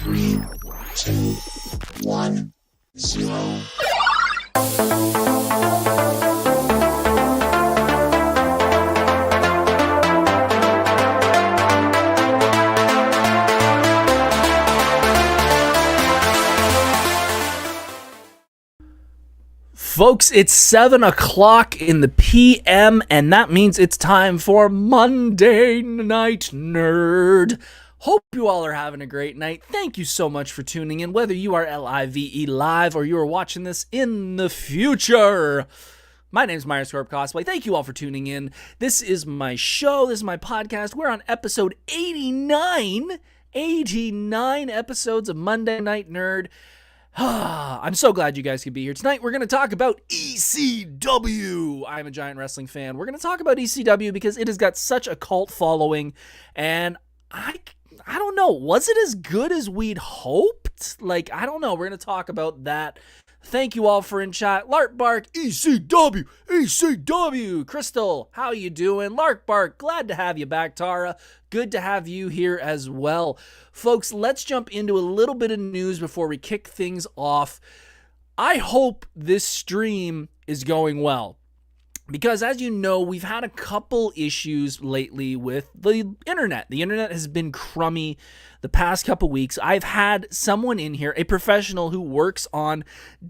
3, 2, 1, 0. Folks, it's 7 o'clock in the PM, and that means it's time for Monday Night Nerd. Hope you all are having a great night. Thank you so much for tuning in, whether you are LIVE live or you are watching this in the future. My name is Myers, Corp Cosplay. Thank you all for tuning in. This is my show. This is my podcast. We're on episode 89. 89 episodes of Monday Night Nerd. I'm so glad you guys could be here. Tonight we're going to talk about ECW. I'm a giant wrestling fan. We're going to talk about ECW because it has got such a cult following, and I don't know, was it as good as we'd hoped? I don't know. We're going to talk about that. Thank you all for in chat. Lark Bark, ECW, ECW. Crystal, how you doing? Lark Bark, glad to have you back. Tara, good to have you here as well. Folks, let's jump into a little bit of news before we kick things off. I hope this stream is going well, because as you know, we've had a couple issues lately with the internet. The internet has been crummy the past couple weeks. I've had someone in here, a professional who works on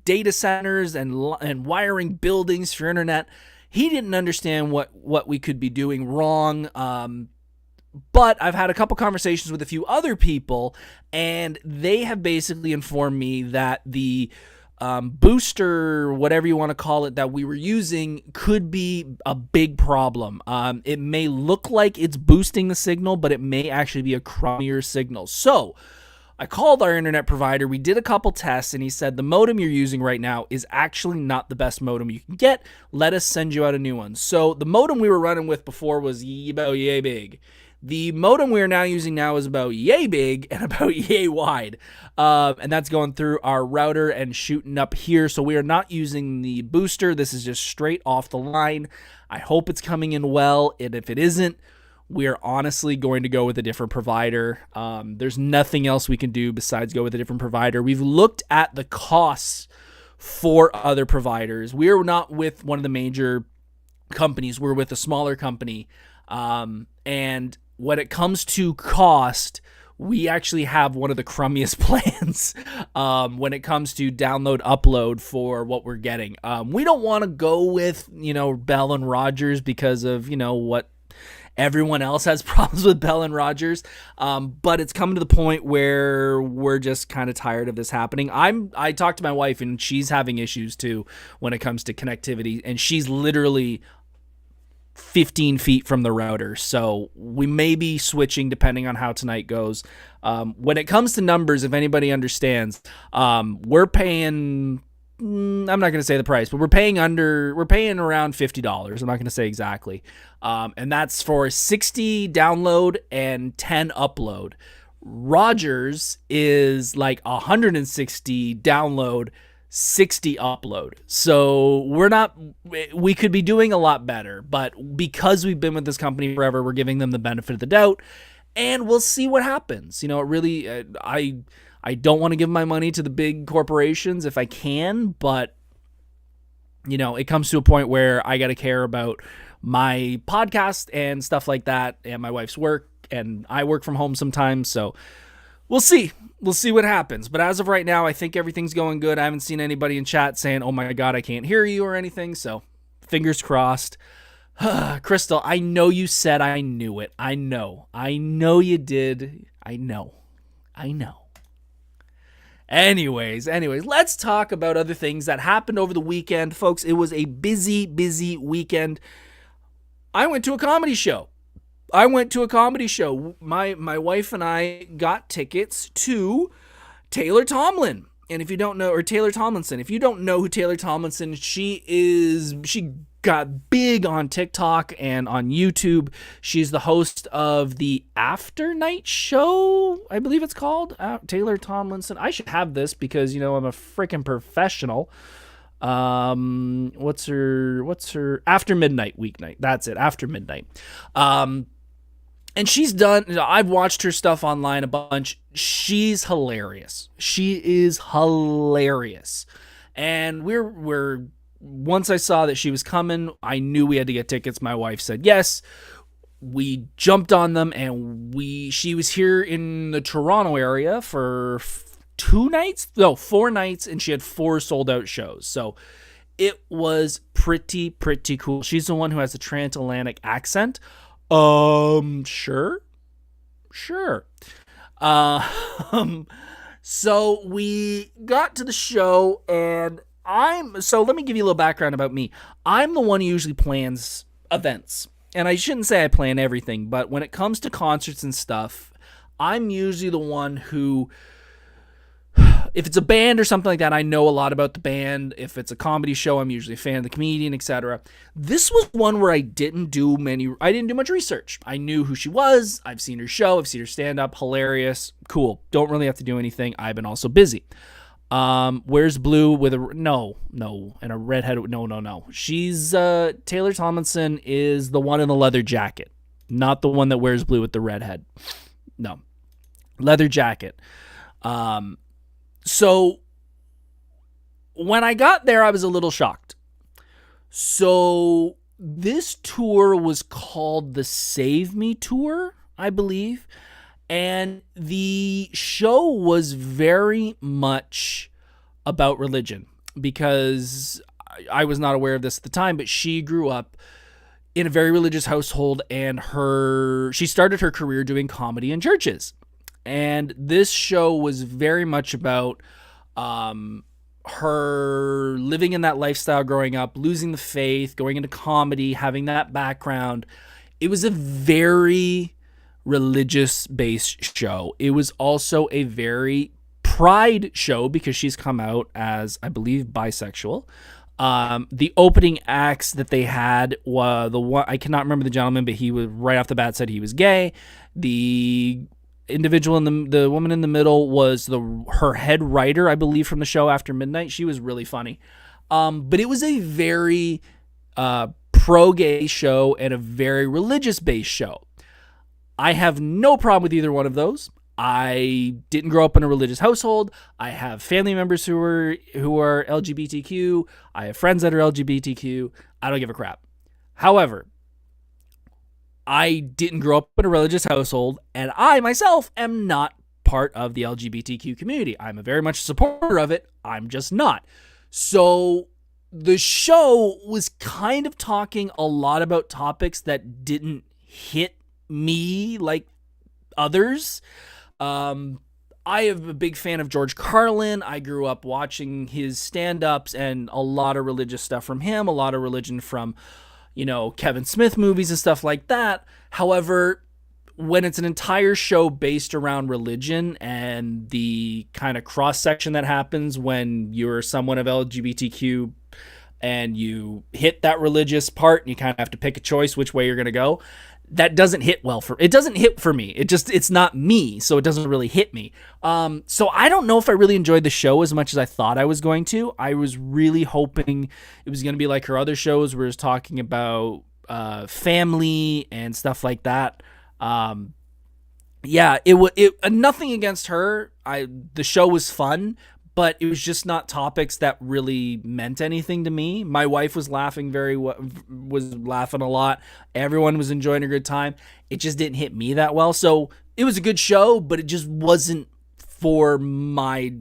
data centers and wiring buildings for internet. He didn't understand what we could be doing wrong. But I've had a couple conversations with a few other people, and they have basically informed me that the booster, whatever you want to call it, that we were using could be a big problem. It may look like it's boosting the signal, but it may actually be a crummier signal. So I called our internet provider. We did a couple tests, and he said the modem you're using right now is actually not the best modem you can get. Let us send you out a new one. So the modem we were running with before was about yay big. The modem we are now using now is about yay big and about yay wide. And that's going through our router and shooting up here. So we are not using the booster. This is just straight off the line. I hope it's coming in well. And if it isn't, we are honestly going to go with a different provider. There's nothing else we can do besides go with a different provider. We've looked at the costs for other providers. We're not with one of the major companies. We're with a smaller company. And when it comes to cost, we actually have one of the crummiest plans when it comes to download upload for what we're getting. We don't want to go with, Bell and Rogers because of, what everyone else has problems with Bell and Rogers. But it's coming to the point where we're just kind of tired of this happening. I talked to my wife, and she's having issues too when it comes to connectivity, and she's literally 15 feet from the router. So we may be switching depending on how tonight goes. When it comes to numbers, if anybody understands, we're paying, I'm not going to say the price, but we're paying around $50. I'm not going to say exactly. And that's for 60 download and 10 upload. Rogers is like 160 download, 60 upload. So we could be doing a lot better, but because we've been with this company forever, we're giving them the benefit of the doubt, and we'll see what happens. I don't want to give my money to the big corporations if I can, but it comes to a point where I got to care about my podcast and stuff like that, and my wife's work, and I work from home sometimes. So we'll see. We'll see what happens. But as of right now, I think everything's going good. I haven't seen anybody in chat saying, oh my God, I can't hear you or anything. So fingers crossed. Crystal, I know you said I knew it. I know you did. I know. Anyways, let's talk about other things that happened over the weekend. Folks, it was a busy weekend. I went to a comedy show. My wife and I got tickets to Taylor Tomlinson. And if you don't know, or Taylor Tomlinson, if you don't know who Taylor Tomlinson, she got big on TikTok and on YouTube. She's the host of the After Night Show, I believe it's called. Taylor Tomlinson. I should have this because, I'm a freaking professional. What's her After Midnight weeknight? That's it, After Midnight. And she's done, I've watched her stuff online a bunch. She's hilarious. She is hilarious. And we're once I saw that she was coming, I knew we had to get tickets. My wife said yes. We jumped on them, and she was here in the Toronto area for 4 nights, and she had 4 sold out shows. So it was pretty cool. She's the one who has a transatlantic accent. Sure. So we got to the show, and so let me give you a little background about me. I'm the one who usually plans events. And I shouldn't say I plan everything, but when it comes to concerts and stuff, I'm usually the one who, if it's a band or something like that, I know a lot about the band. If it's a comedy show, I'm usually a fan of the comedian, etc. This was one where I didn't do much research. I knew who she was. I've seen her show. I've seen her stand up. Hilarious. Cool. Don't really have to do anything. I've been also busy. Where's Blue with no, and a redhead? No. She's, Taylor Tomlinson is the one in the leather jacket, not the one that wears blue with the redhead. No, leather jacket. So when I got there, I was a little shocked. So this tour was called the Save Me Tour, I believe. And the show was very much about religion, because I was not aware of this at the time, but she grew up in a very religious household, and she started her career doing comedy in churches. And this show was very much about her living in that lifestyle growing up, losing the faith, going into comedy, having that background. It was a very religious-based show. It was also a very pride show, because she's come out as, I believe, bisexual. The opening acts that they had was the one, I cannot remember the gentleman, but he was right off the bat said he was gay. The individual the woman in the middle was her head writer, I believe, from the show After Midnight. She was really funny. But it was a very pro-gay show and a very religious-based show. I have no problem with either one of those. I didn't grow up in a religious household. I have family members who are LGBTQ. I have friends that are LGBTQ. I don't give a crap. However, I didn't grow up in a religious household, and I myself am not part of the LGBTQ community. I'm a very much supporter of it. I'm just not. So the show was kind of talking a lot about topics that didn't hit me like others. I am a big fan of George Carlin. I grew up watching his stand-ups and a lot of religious stuff from him, a lot of religion from, Kevin Smith movies and stuff like that. However, when it's an entire show based around religion and the kind of cross-section that happens when you're someone of LGBTQ and you hit that religious part and you kind of have to pick a choice which way you're going to go, that doesn't hit it doesn't hit for me. It's not me, so it doesn't really hit me. So I don't know if I really enjoyed the show as much as I thought I was going to. I was really hoping it was going to be like her other shows where it was talking about family and stuff like that. Nothing against her. The show was fun, but it was just not topics that really meant anything to me. My wife was laughing was laughing a lot. Everyone was enjoying a good time. It just didn't hit me that well. So it was a good show, but it just wasn't for my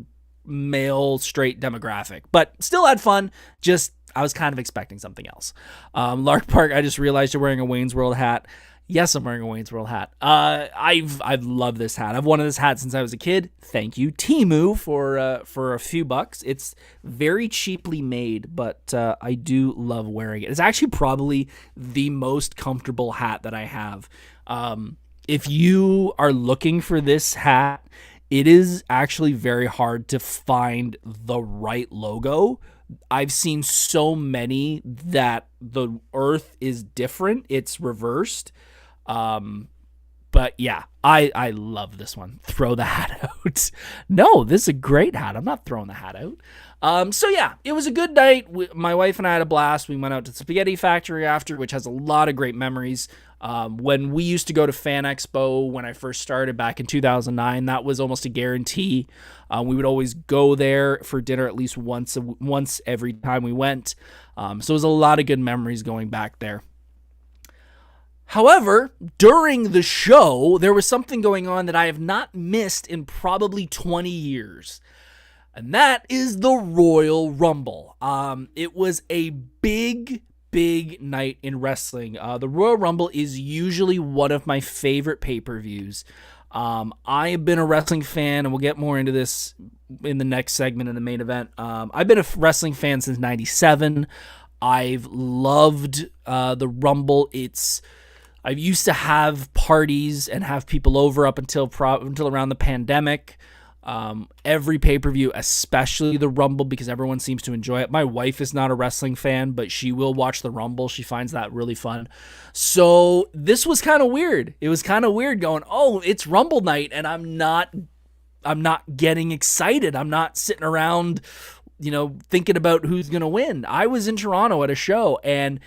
male straight demographic. But still had fun. Just I was kind of expecting something else. Lark Park, I just realized you're wearing a Wayne's World hat. Yes, I'm wearing a Wayne's World hat. I've loved this hat. I've wanted this hat since I was a kid. Thank you, Temu, for a few bucks. It's very cheaply made, but I do love wearing it. It's actually probably the most comfortable hat that I have. If you are looking for this hat, it is actually very hard to find the right logo. I've seen so many that the earth is different. It's reversed. But yeah, I love this one. Throw the hat out. No, this is a great hat. I'm not throwing the hat out. So yeah, it was a good night. My wife and I had a blast. We went out to the Spaghetti Factory after, which has a lot of great memories. When we used to go to Fan Expo when I first started back in 2009, that was almost a guarantee. We would always go there for dinner at least once every time we went. So it was a lot of good memories going back there. However, during the show, there was something going on that I have not missed in probably 20 years. And that is the Royal Rumble. It was a big night in wrestling. The Royal Rumble is usually one of my favorite pay-per-views. I have been a wrestling fan, and we'll get more into this in the next segment in the main event. I've been a wrestling fan since 97. I've loved the Rumble. I used to have parties and have people over up until around the pandemic. Every pay-per-view, especially the Rumble, because everyone seems to enjoy it. My wife is not a wrestling fan, but she will watch the Rumble. She finds that really fun. So this was kind of weird. It was kind of weird going, oh, it's Rumble night, and I'm not getting excited. I'm not sitting around, thinking about who's going to win. I was in Toronto at a show, and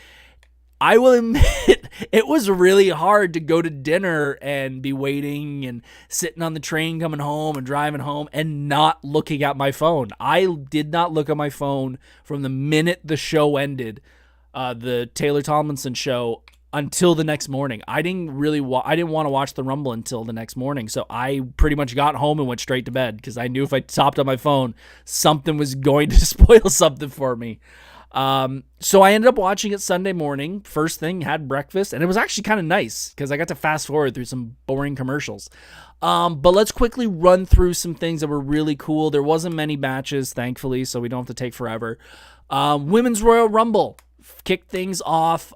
I will admit, it was really hard to go to dinner and be waiting and sitting on the train coming home and driving home and not looking at my phone. I did not look at my phone from the minute the show ended, the Taylor Tomlinson show, until the next morning. I didn't want to watch the Rumble until the next morning, so I pretty much got home and went straight to bed because I knew if I stopped on my phone, something was going to spoil something for me. So I ended up watching it Sunday morning. First thing, had breakfast, and it was actually kind of nice because I got to fast forward through some boring commercials. But let's quickly run through some things that were really cool. There wasn't many matches, thankfully, so we don't have to take forever. Women's Royal Rumble kicked things off.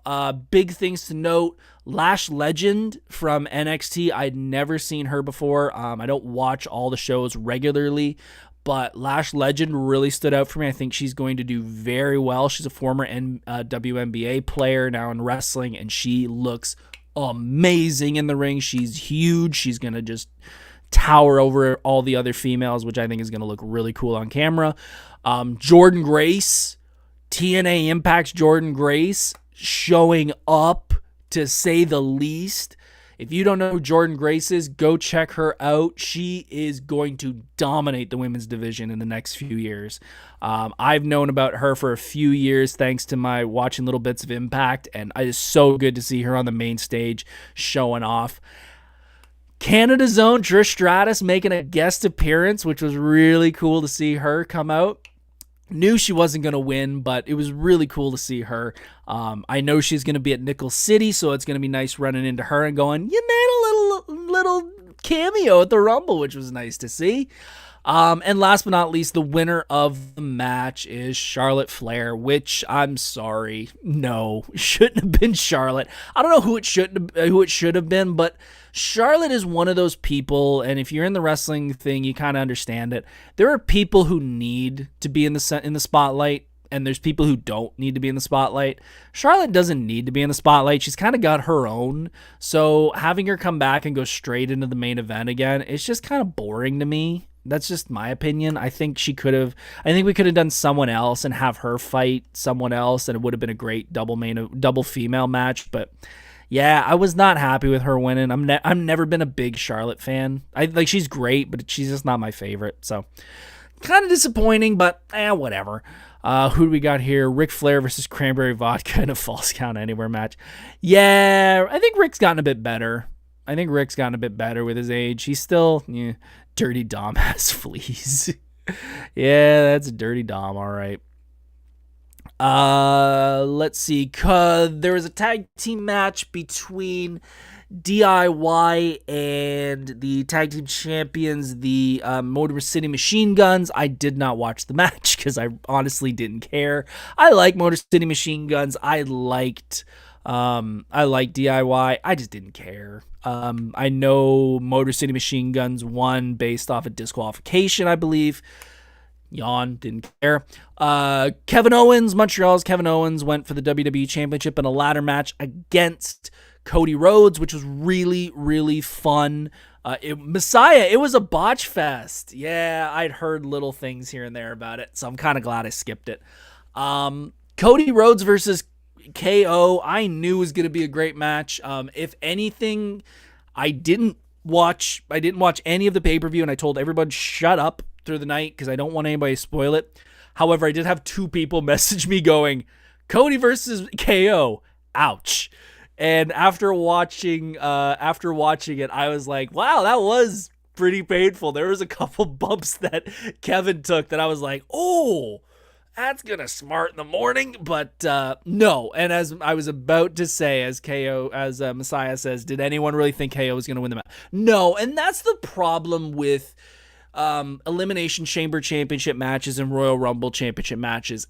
Big things to note. Lash Legend from NXT. I'd never seen her before. I don't watch all the shows regularly, but Lash Legend really stood out for me. I think she's going to do very well. She's a former WNBA player, now in wrestling, and she looks amazing in the ring. She's huge. She's going to just tower over all the other females, which I think is going to look really cool on camera. Jordan Grace, TNA Impact's Jordan Grace, showing up, to say the least. If you don't know who Jordan Grace is, go check her out. She is going to dominate the women's division in the next few years. I've known about her for a few years thanks to my watching little bits of Impact, and it is so good to see her on the main stage showing off. Canada's own Trish Stratus making a guest appearance, which was really cool to see her come out. Knew she wasn't going to win, but it was really cool to see her. I know she's going to be at Nickel City, so it's going to be nice running into her and going, you made a little cameo at the Rumble, which was nice to see. And last but not least, the winner of the match is Charlotte Flair, which I'm sorry, no, shouldn't have been Charlotte. I don't know who it should have been, but Charlotte is one of those people, and if you're in the wrestling thing, you kind of understand it. There are people who need to be in the spotlight, and there's people who don't need to be in the spotlight. Charlotte doesn't need to be in the spotlight. She's kind of got her own. So having her come back and go straight into the main event again, it's just kind of boring to me. That's just my opinion. I think we could have done someone else and have her fight someone else, and it would have been a great double female match. But yeah, I was not happy with her winning. I've never been a big Charlotte fan. She's great, but she's just not my favorite. So kind of disappointing, but whatever. Who do we got here? Ric Flair versus Cranberry Vodka in a Falls Count Anywhere match. Yeah, I think Ric's gotten a bit better. With his age. He's still Dirty Dom has fleas. Yeah, that's a Dirty Dom. All right. Let's see. There was a tag team match between DIY and the tag team champions, the Motor City Machine Guns. I did not watch the match because I honestly didn't care. I like Motor City Machine Guns. I liked DIY. I just didn't care. I know Motor City Machine Guns won based off a disqualification, I believe. Yawn, didn't care. Montreal's Kevin Owens went for the WWE Championship in a ladder match against Cody Rhodes, which was really, really fun. Messiah, it was a botch fest. Yeah, I'd heard little things here and there about it, so I'm kind of glad I skipped it. Cody Rhodes versus KO, I knew was going to be a great match. If anything, I didn't watch any of the pay-per-view, and I told everybody shut up through the night because I don't want anybody to spoil it. However, I did have 2 people message me going, Cody versus KO, ouch. And after watching it, I was like, wow, that was pretty painful. There was a couple bumps that Kevin took that I was like, oh, that's gonna smart in the morning, but no. And as I was about to say, as Messiah says, did anyone really think KO was gonna win the match? No, and that's the problem with Elimination Chamber Championship matches and Royal Rumble Championship matches.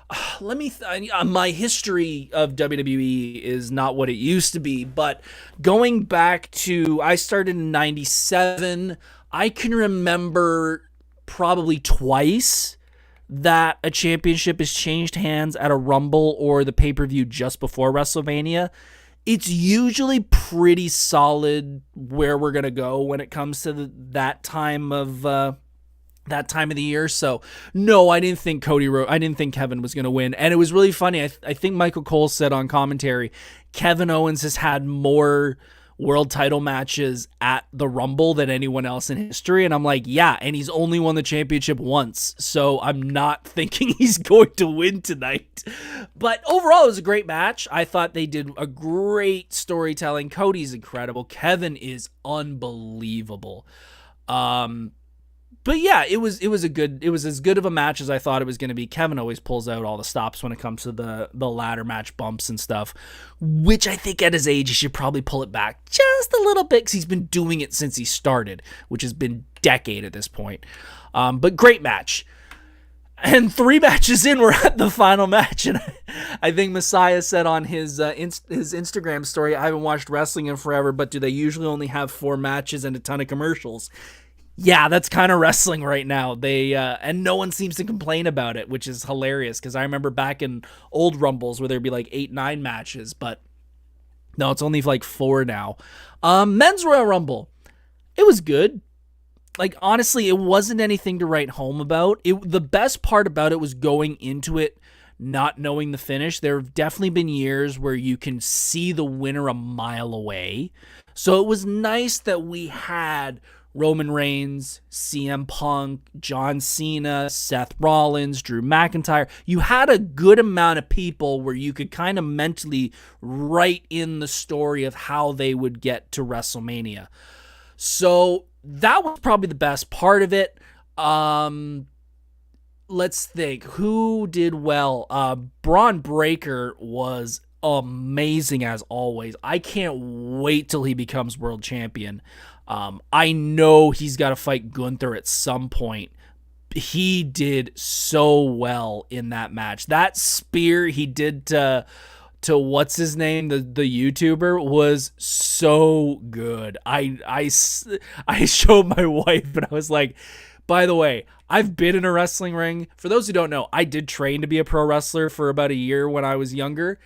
My history of WWE is not what it used to be, but going back to, I started in 97, I can remember probably twice that a championship has changed hands at a Rumble or the pay-per-view just before WrestleMania. It's usually pretty solid where we're going to go when it comes to that time of the year. So no, I didn't think Kevin was going to win. And it was really funny. I think Michael Cole said on commentary, Kevin Owens has had more world title matches at the Rumble than anyone else in history. And I'm like, yeah, and he's only won the championship once. So I'm not thinking he's going to win tonight. But overall, it was a great match. I thought they did a great storytelling. Cody's incredible. Kevin is unbelievable. But yeah, it was as good of a match as I thought it was going to be. Kevin always pulls out all the stops when it comes to the ladder match bumps and stuff, which I think at his age, he should probably pull it back just a little bit because he's been doing it since he started, which has been a decade at this point. But great match. And 3 matches in, we're at the final match. And I think Messiah said on his Instagram story, I haven't watched wrestling in forever, but do they usually only have 4 matches and a ton of commercials? Yeah, that's kind of wrestling right now. They and no one seems to complain about it, which is hilarious because I remember back in old Rumbles where there'd be like 8-9 matches, but no, it's only like 4 now. Men's Royal Rumble, it was good. Like honestly, it wasn't anything to write home about. The best part about it was going into it not knowing the finish. There have definitely been years where you can see the winner a mile away, so it was nice that we had Roman Reigns, CM Punk, John Cena, Seth Rollins, Drew McIntyre. You had a good amount of people where you could kind of mentally write in the story of how they would get to WrestleMania. So that was probably the best part of it. Let's think. Who did well? Braun Breaker was amazing as always. I can't wait till he becomes world champion. I know he's got to fight Gunther at some point. He did so well in that match. That spear he did to what's his name, the YouTuber, was so good. I showed my wife and I was like, by the way, I've been in a wrestling ring. For those who don't know, I did train to be a pro wrestler for about a year when I was younger.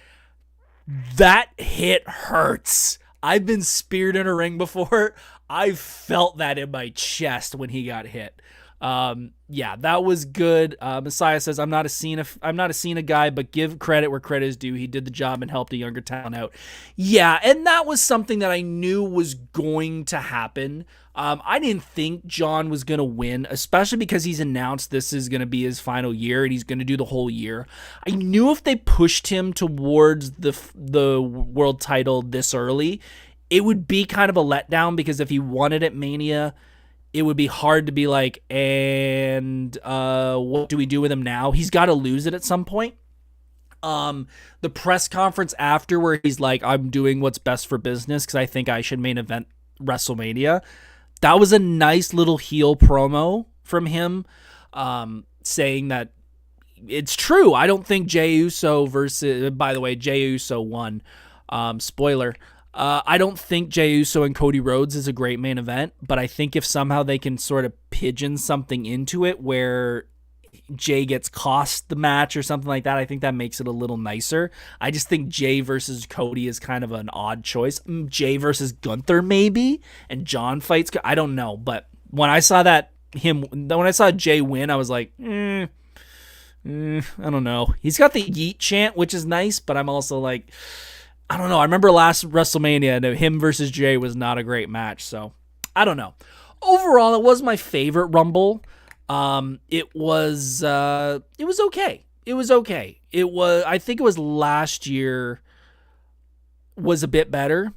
That hit hurts. I've been speared in a ring before. I felt that in my chest when he got hit. Yeah, that was good. Messiah says, I'm not a Cena guy, but give credit where credit is due. He did the job and helped a younger talent out. Yeah, and that was something that I knew was going to happen. I didn't think John was going to win, especially because he's announced this is going to be his final year and he's going to do the whole year. I knew if they pushed him towards the world title this early, it would be kind of a letdown because if he won it at Mania, it would be hard to be like, and what do we do with him now? He's got to lose it at some point. The press conference after where he's like, I'm doing what's best for business because I think I should main event WrestleMania. That was a nice little heel promo from him, saying that it's true. I don't think Jey Uso versus, by the way, Jey Uso won. Spoiler. I don't think Jey Uso and Cody Rhodes is a great main event, but I think if somehow they can sort of pigeon something into it where Jey gets cost the match or something like that, I think that makes it a little nicer. I just think Jey versus Cody is kind of an odd choice. Jey versus Gunther maybe, and John fights. I don't know, but when I saw Jey win, I was like, I don't know. He's got the yeet chant, which is nice, but I'm also like, I don't know. I remember last WrestleMania, and him versus Jay was not a great match, so I don't know. Overall, it was my favorite Rumble. It was okay. It was okay. I think it was last year was a bit better.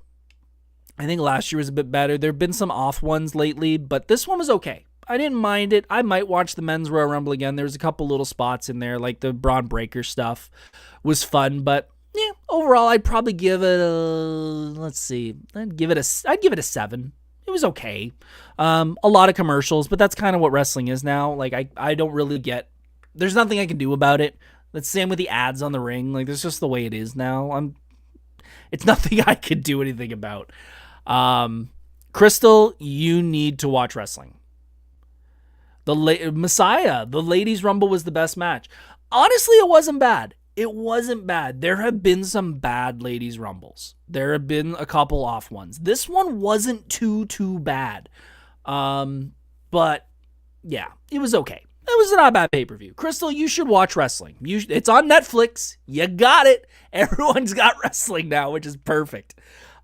I think last year was a bit better. There have been some off ones lately, but this one was okay. I didn't mind it. I might watch the Men's Royal Rumble again. There's a couple little spots in there, like the Braun Breaker stuff was fun, but yeah, overall, I'd probably give it I'd give it a 7. It was okay. A lot of commercials, but that's kind of what wrestling is now. Like, I don't really get, there's nothing I can do about it. The same with the ads on the ring. Like, that's just the way it is now. It's nothing I could do anything about. Crystal, you need to watch wrestling. Messiah, the Ladies Rumble was the best match. Honestly, it wasn't bad. It wasn't bad. There have been some bad Ladies Rumbles. There have been a couple off ones. This one wasn't too bad. But yeah, it was okay. It was not a bad pay-per-view. Crystal, you should watch wrestling. It's on Netflix. You got it. Everyone's got wrestling now, which is perfect.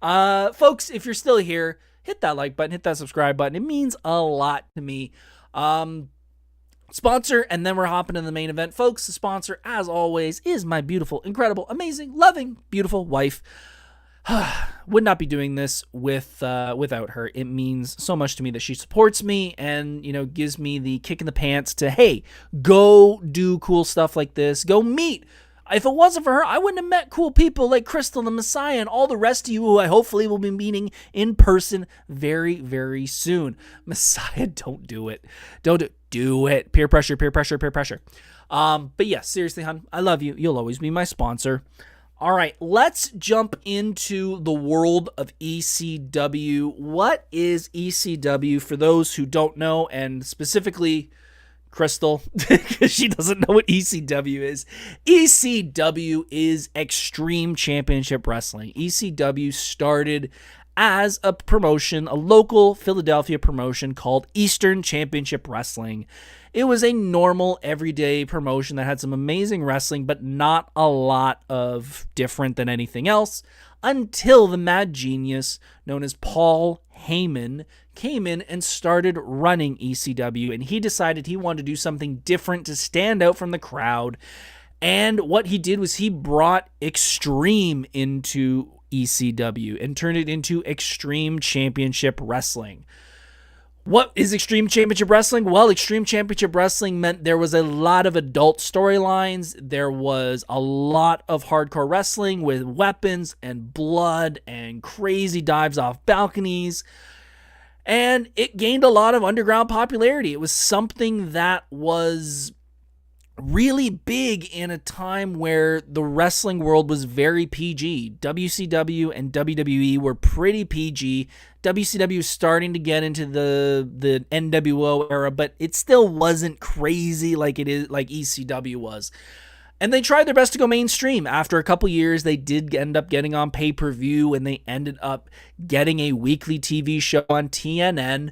Folks, if you're still here, hit that like button, hit that subscribe button. It means a lot to me. Sponsor, and then we're hopping in the main event. Folks, the sponsor, as always, is my beautiful, incredible, amazing, loving, beautiful wife. Would not be doing this without her. It means so much to me that she supports me and, gives me the kick in the pants to, hey, go do cool stuff like this. Go meet. If it wasn't for her, I wouldn't have met cool people like Crystal and Messiah and all the rest of you who I hopefully will be meeting in person very, very soon. Messiah, don't do it. Don't do it. Peer pressure, peer pressure, peer pressure. But yeah, seriously, hon, I love you. You'll always be my sponsor. All right, let's jump into the world of ECW. What is ECW for those who don't know, and specifically Crystal, because she doesn't know what ECW is. ECW is Extreme Championship Wrestling. ECW started as a promotion, a local Philadelphia promotion called Eastern Championship Wrestling. It was a normal, everyday promotion that had some amazing wrestling, but not a lot of different than anything else, until the mad genius known as Paul Heyman came in and started running ECW, and he decided he wanted to do something different to stand out from the crowd. And what he did was he brought Extreme into ECW and turned it into Extreme Championship Wrestling. What is Extreme Championship Wrestling? Well, Extreme Championship Wrestling meant there was a lot of adult storylines. There was a lot of hardcore wrestling with weapons and blood and crazy dives off balconies. And it gained a lot of underground popularity. It was something that was really big in a time where the wrestling world was very PG. WCW and WWE were pretty PG. WCW was starting to get into the NWO era, but it still wasn't crazy like it is, like ECW was. And they tried their best to go mainstream. After a couple years, they did end up getting on pay-per-view, and they ended up getting a weekly TV show on TNN.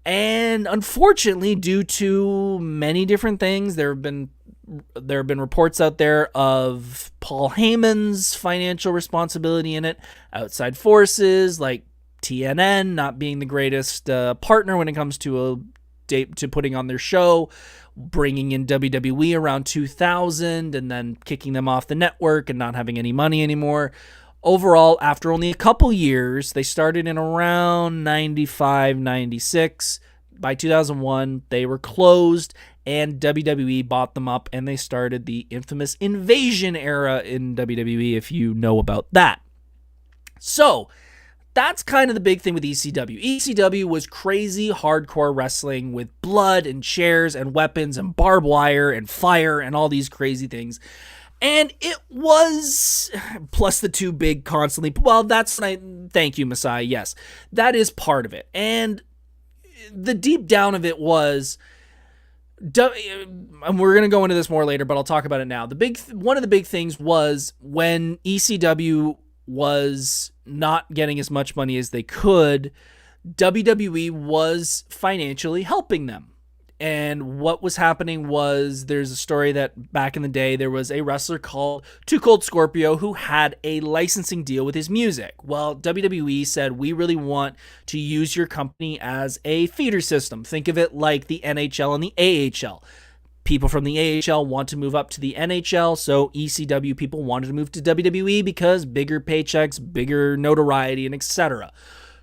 And unfortunately, due to many different things, there have been reports out there of Paul Heyman's financial responsibility in it, outside forces like TNN not being the greatest partner when it comes to putting on their show, bringing in WWE around 2000 and then kicking them off the network and not having any money anymore. Overall, after only a couple years, they started in around 95, 96. By 2001, they were closed, and WWE bought them up, and they started the infamous Invasion era in WWE, if you know about that. So, that's kind of the big thing with ECW. ECW was crazy hardcore wrestling with blood and chairs and weapons and barbed wire and fire and all these crazy things. And it was, plus the two big constantly, well, thank you, Messiah, yes, that is part of it. And the deep down of it was, and we're going to go into this more later, but I'll talk about it now. One of the big things was when ECW was not getting as much money as they could, WWE was financially helping them. And what was happening was, there's a story that back in the day, there was a wrestler called Too Cold Scorpio who had a licensing deal with his music. Well, WWE said, we really want to use your company as a feeder system. Think of it like the NHL and the AHL. People from the AHL want to move up to the NHL, so ECW people wanted to move to WWE because bigger paychecks, bigger notoriety, and etc.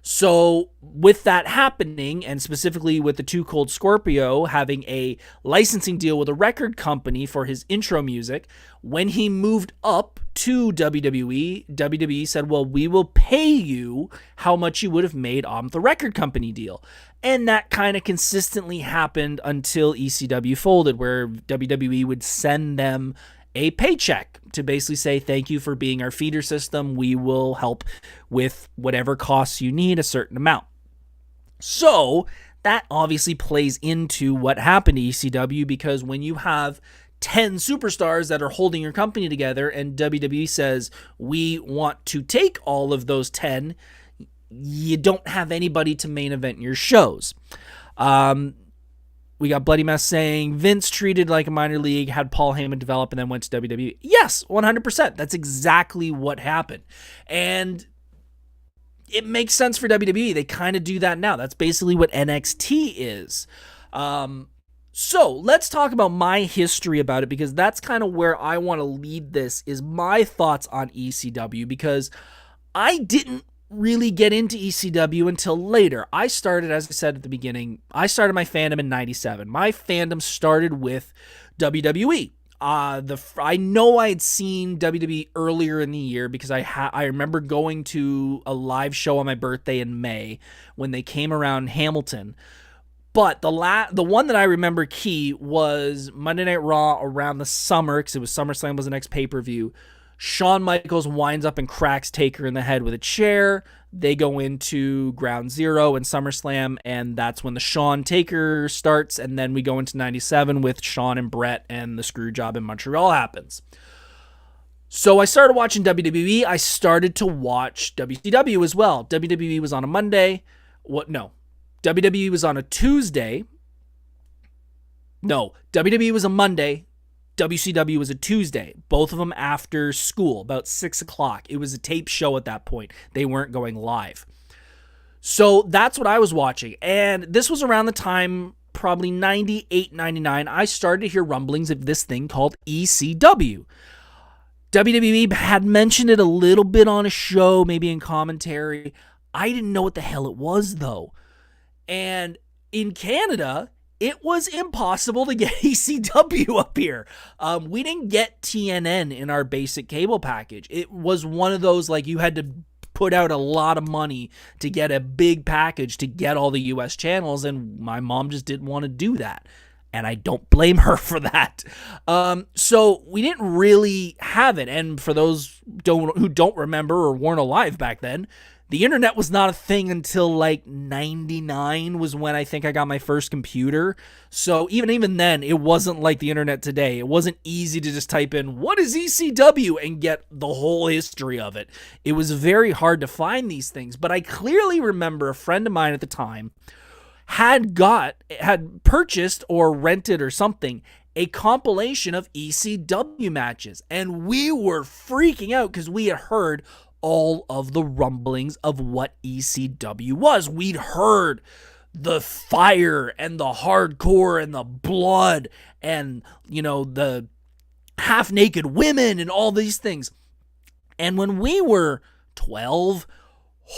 So with that happening, and specifically with the Too Cold Scorpio having a licensing deal with a record company for his intro music, when he moved up to WWE said, well, we will pay you how much you would have made on the record company deal. And that kind of consistently happened until ECW folded, where WWE would send them a paycheck to basically say, thank you for being our feeder system. We will help with whatever costs you need, a certain amount. So that obviously plays into what happened to ECW, because when you have 10 superstars that are holding your company together and WWE says, we want to take all of those 10, you don't have anybody to main event your shows. We got Bloody Mess saying, Vince treated like a minor league, had Paul Heyman develop, and then went to WWE. Yes, 100%. That's exactly what happened. And it makes sense for WWE. They kind of do that now. That's basically what NXT is. So let's talk about my history about it, because that's kind of where I want to lead this, is my thoughts on ECW, because I didn't really get into ECW until later. I started, as I said at the beginning, I started my fandom in 97. My fandom started with WWE. I know I had seen WWE earlier in the year, because I remember going to a live show on my birthday in May when they came around Hamilton. But the one that I remember key was Monday Night Raw around the summer, because it was SummerSlam was the next pay-per-view. Shawn Michaels winds up and cracks Taker in the head with a chair. They go into Ground Zero and SummerSlam, and that's when the Shawn Taker starts, and then we go into 97 with Shawn and Brett, and the screw job in Montreal happens. So I started watching WWE. I started to watch WCW as well. WWE was on a Monday. WWE was on a Tuesday. No, WWE was a Monday. WCW was a Tuesday, both of them after school, about 6 o'clock. It was a tape show at that point. They weren't going live. So that's what I was watching. And this was around the time, probably 98, 99, I started to hear rumblings of this thing called ECW. WWE had mentioned it a little bit on a show, maybe in commentary. I didn't know what the hell it was, though. And in Canada, it was impossible to get ECW up here. We didn't get TNN in our basic cable package. It was one of those, like, you had to put out a lot of money to get a big package to get all the US channels, and my mom just didn't want to do that. And I don't blame her for that. So we didn't really have it. And for those who don't remember or weren't alive back then, the internet was not a thing until like 99 was when I think I got my first computer. So even then, it wasn't like the internet today. It wasn't easy to just type in, what is ECW, and get the whole history of it. It was very hard to find these things. But I clearly remember a friend of mine at the time had purchased or rented or something a compilation of ECW matches. And we were freaking out because we had heard all of the rumblings of what ECW was. We'd heard the fire and the hardcore and the blood and, the half-naked women and all these things. And when we were 12,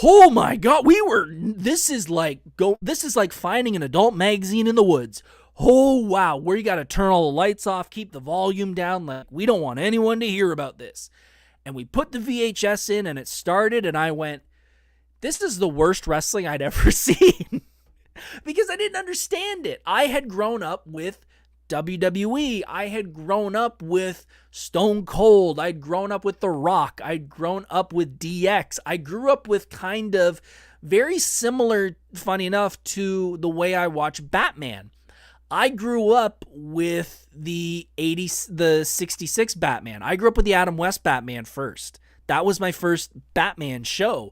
oh my God, this is like finding an adult magazine in the woods. Oh wow, where you got to turn all the lights off, keep the volume down, like we don't want anyone to hear about this. And we put the VHS in and it started, and I went, this is the worst wrestling I'd ever seen. Because I didn't understand it. I had grown up with WWE. I had grown up with Stone Cold. I'd grown up with The Rock. I'd grown up with DX. I grew up with kind of very similar, funny enough, to the way I watch Batman. I grew up with the 66 Batman. I grew up with the Adam West Batman first. That was my first Batman show.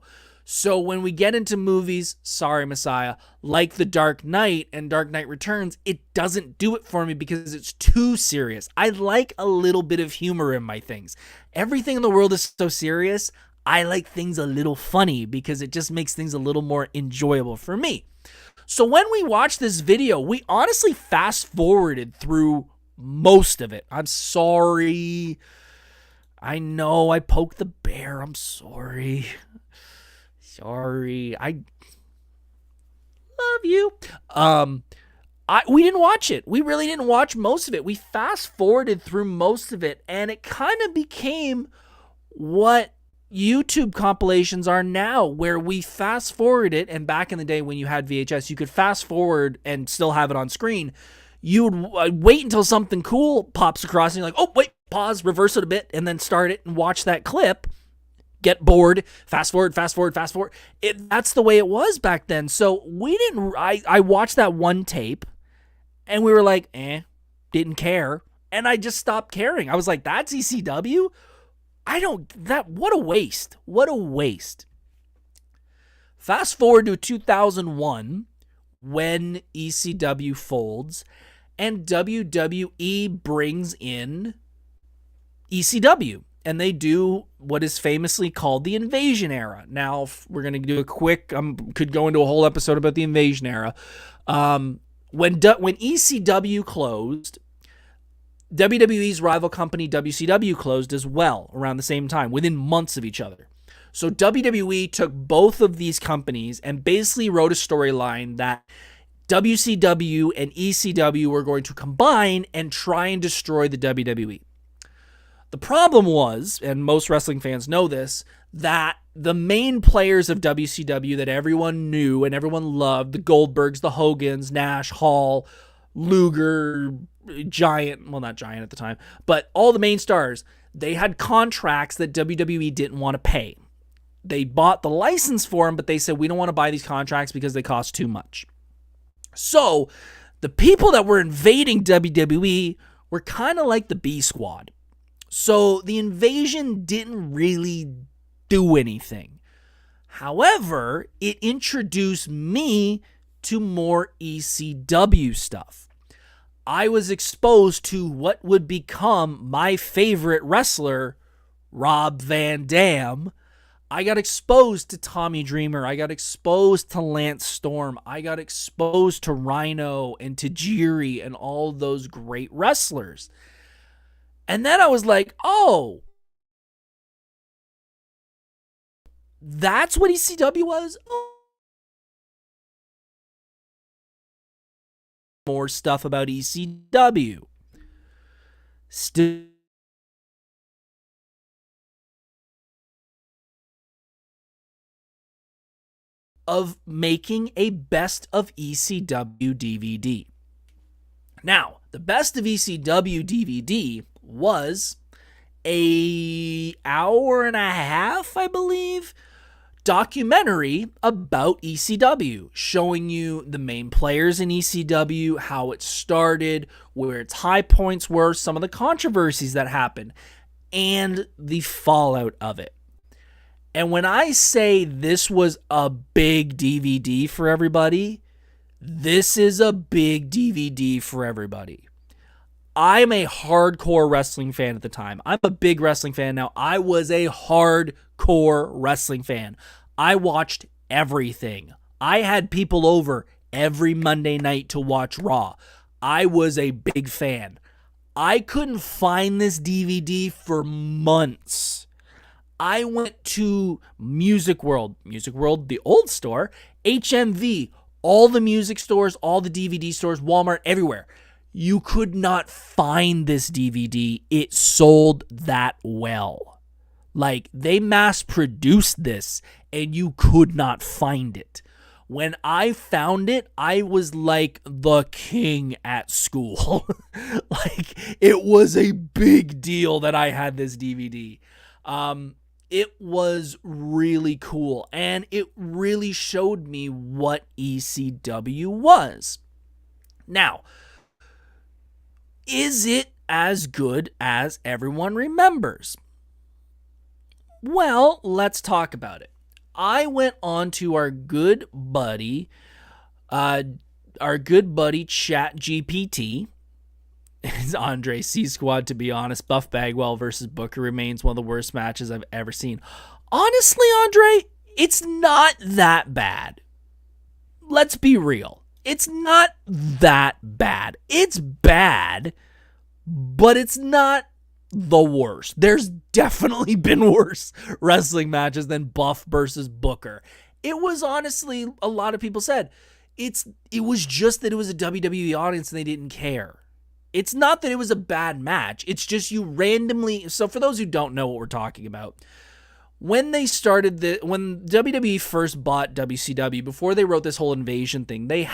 So when we get into movies, sorry, Messiah, like The Dark Knight and Dark Knight Returns, it doesn't do it for me because it's too serious. I like a little bit of humor in my things. Everything in the world is so serious. I like things a little funny because it just makes things a little more enjoyable for me. So when we watched this video, we honestly fast forwarded through most of it. I'm sorry. I know I poked the bear. I'm sorry. Sorry. I love you. We didn't watch it. We really didn't watch most of it. We fast forwarded through most of it, and it kind of became what YouTube compilations are now, where we fast forward it. And back in the day when you had VHS, you could fast forward and still have it on screen. You would wait until something cool pops across and you're like, oh, wait, pause, reverse it a bit, and then start it and watch that clip. Get bored, fast forward, fast forward, fast forward. That's the way it was back then. So we didn't, I watched that one tape and we were like, didn't care. And I just stopped caring. I was like, that's ECW? What a waste. What a waste. Fast forward to 2001 when ECW folds and WWE brings in ECW. And they do what is famously called the Invasion Era. Now, we're going to do a quick, could go into a whole episode about the Invasion Era. When ECW closed, WWE's rival company WCW closed as well around the same time, within months of each other. So WWE took both of these companies and basically wrote a storyline that WCW and ECW were going to combine and try and destroy the WWE. The problem was, and most wrestling fans know this, that the main players of WCW that everyone knew and everyone loved, the Goldbergs, the Hogans, Nash, Hall, Luger, Giant, well, not Giant at the time, but all the main stars, they had contracts that WWE didn't want to pay. They bought the license for them, but they said, we don't want to buy these contracts because they cost too much. So the people that were invading WWE were kind of like the B Squad. So the invasion didn't really do anything. However, it introduced me to more ECW stuff. I was exposed to what would become my favorite wrestler, Rob Van Dam. I got exposed to Tommy Dreamer. I got exposed to Lance Storm. I got exposed to Rhino and Tajiri and all those great wrestlers. And then I was like, oh, that's what ECW was? Oh. More stuff about ECW. Still of making a best of ECW DVD. Now, the best of ECW DVD was a hour and a half, I believe, documentary about ECW, showing you the main players in ECW, how it started, where its high points were, some of the controversies that happened, and the fallout of it. And when I say this was a big DVD for everybody, this is a big DVD for everybody. I'm a hardcore wrestling fan at the time. I'm a big wrestling fan now. I was a hardcore wrestling fan. I watched everything. I had people over every Monday night to watch Raw. I was a big fan. I couldn't find this DVD for months. I went to Music World, the old store, HMV, all the music stores, all the DVD stores, Walmart, everywhere. You could not find this DVD. It sold that well. Like, they mass produced this and you could not find it. When I found it, I was like the king at school. Like, it was a big deal that I had this DVD. It was really cool, and it really showed me what ECW was. Now, is it as good as everyone remembers? Well, let's talk about it. I went on to our good buddy Chat GPT. It's Andre C Squad. To be honest, Buff Bagwell versus Booker remains one of the worst matches I've ever seen. Honestly, Andre, it's not that bad. Let's be real. It's not that bad. It's bad, but it's not the worst. There's definitely been worse wrestling matches than Buff versus Booker. It was honestly, a lot of people said, it was just that it was a WWE audience and they didn't care. It's not that it was a bad match. It's just you randomly... So for those who don't know what we're talking about, when WWE first bought WCW, before they wrote this whole invasion thing, they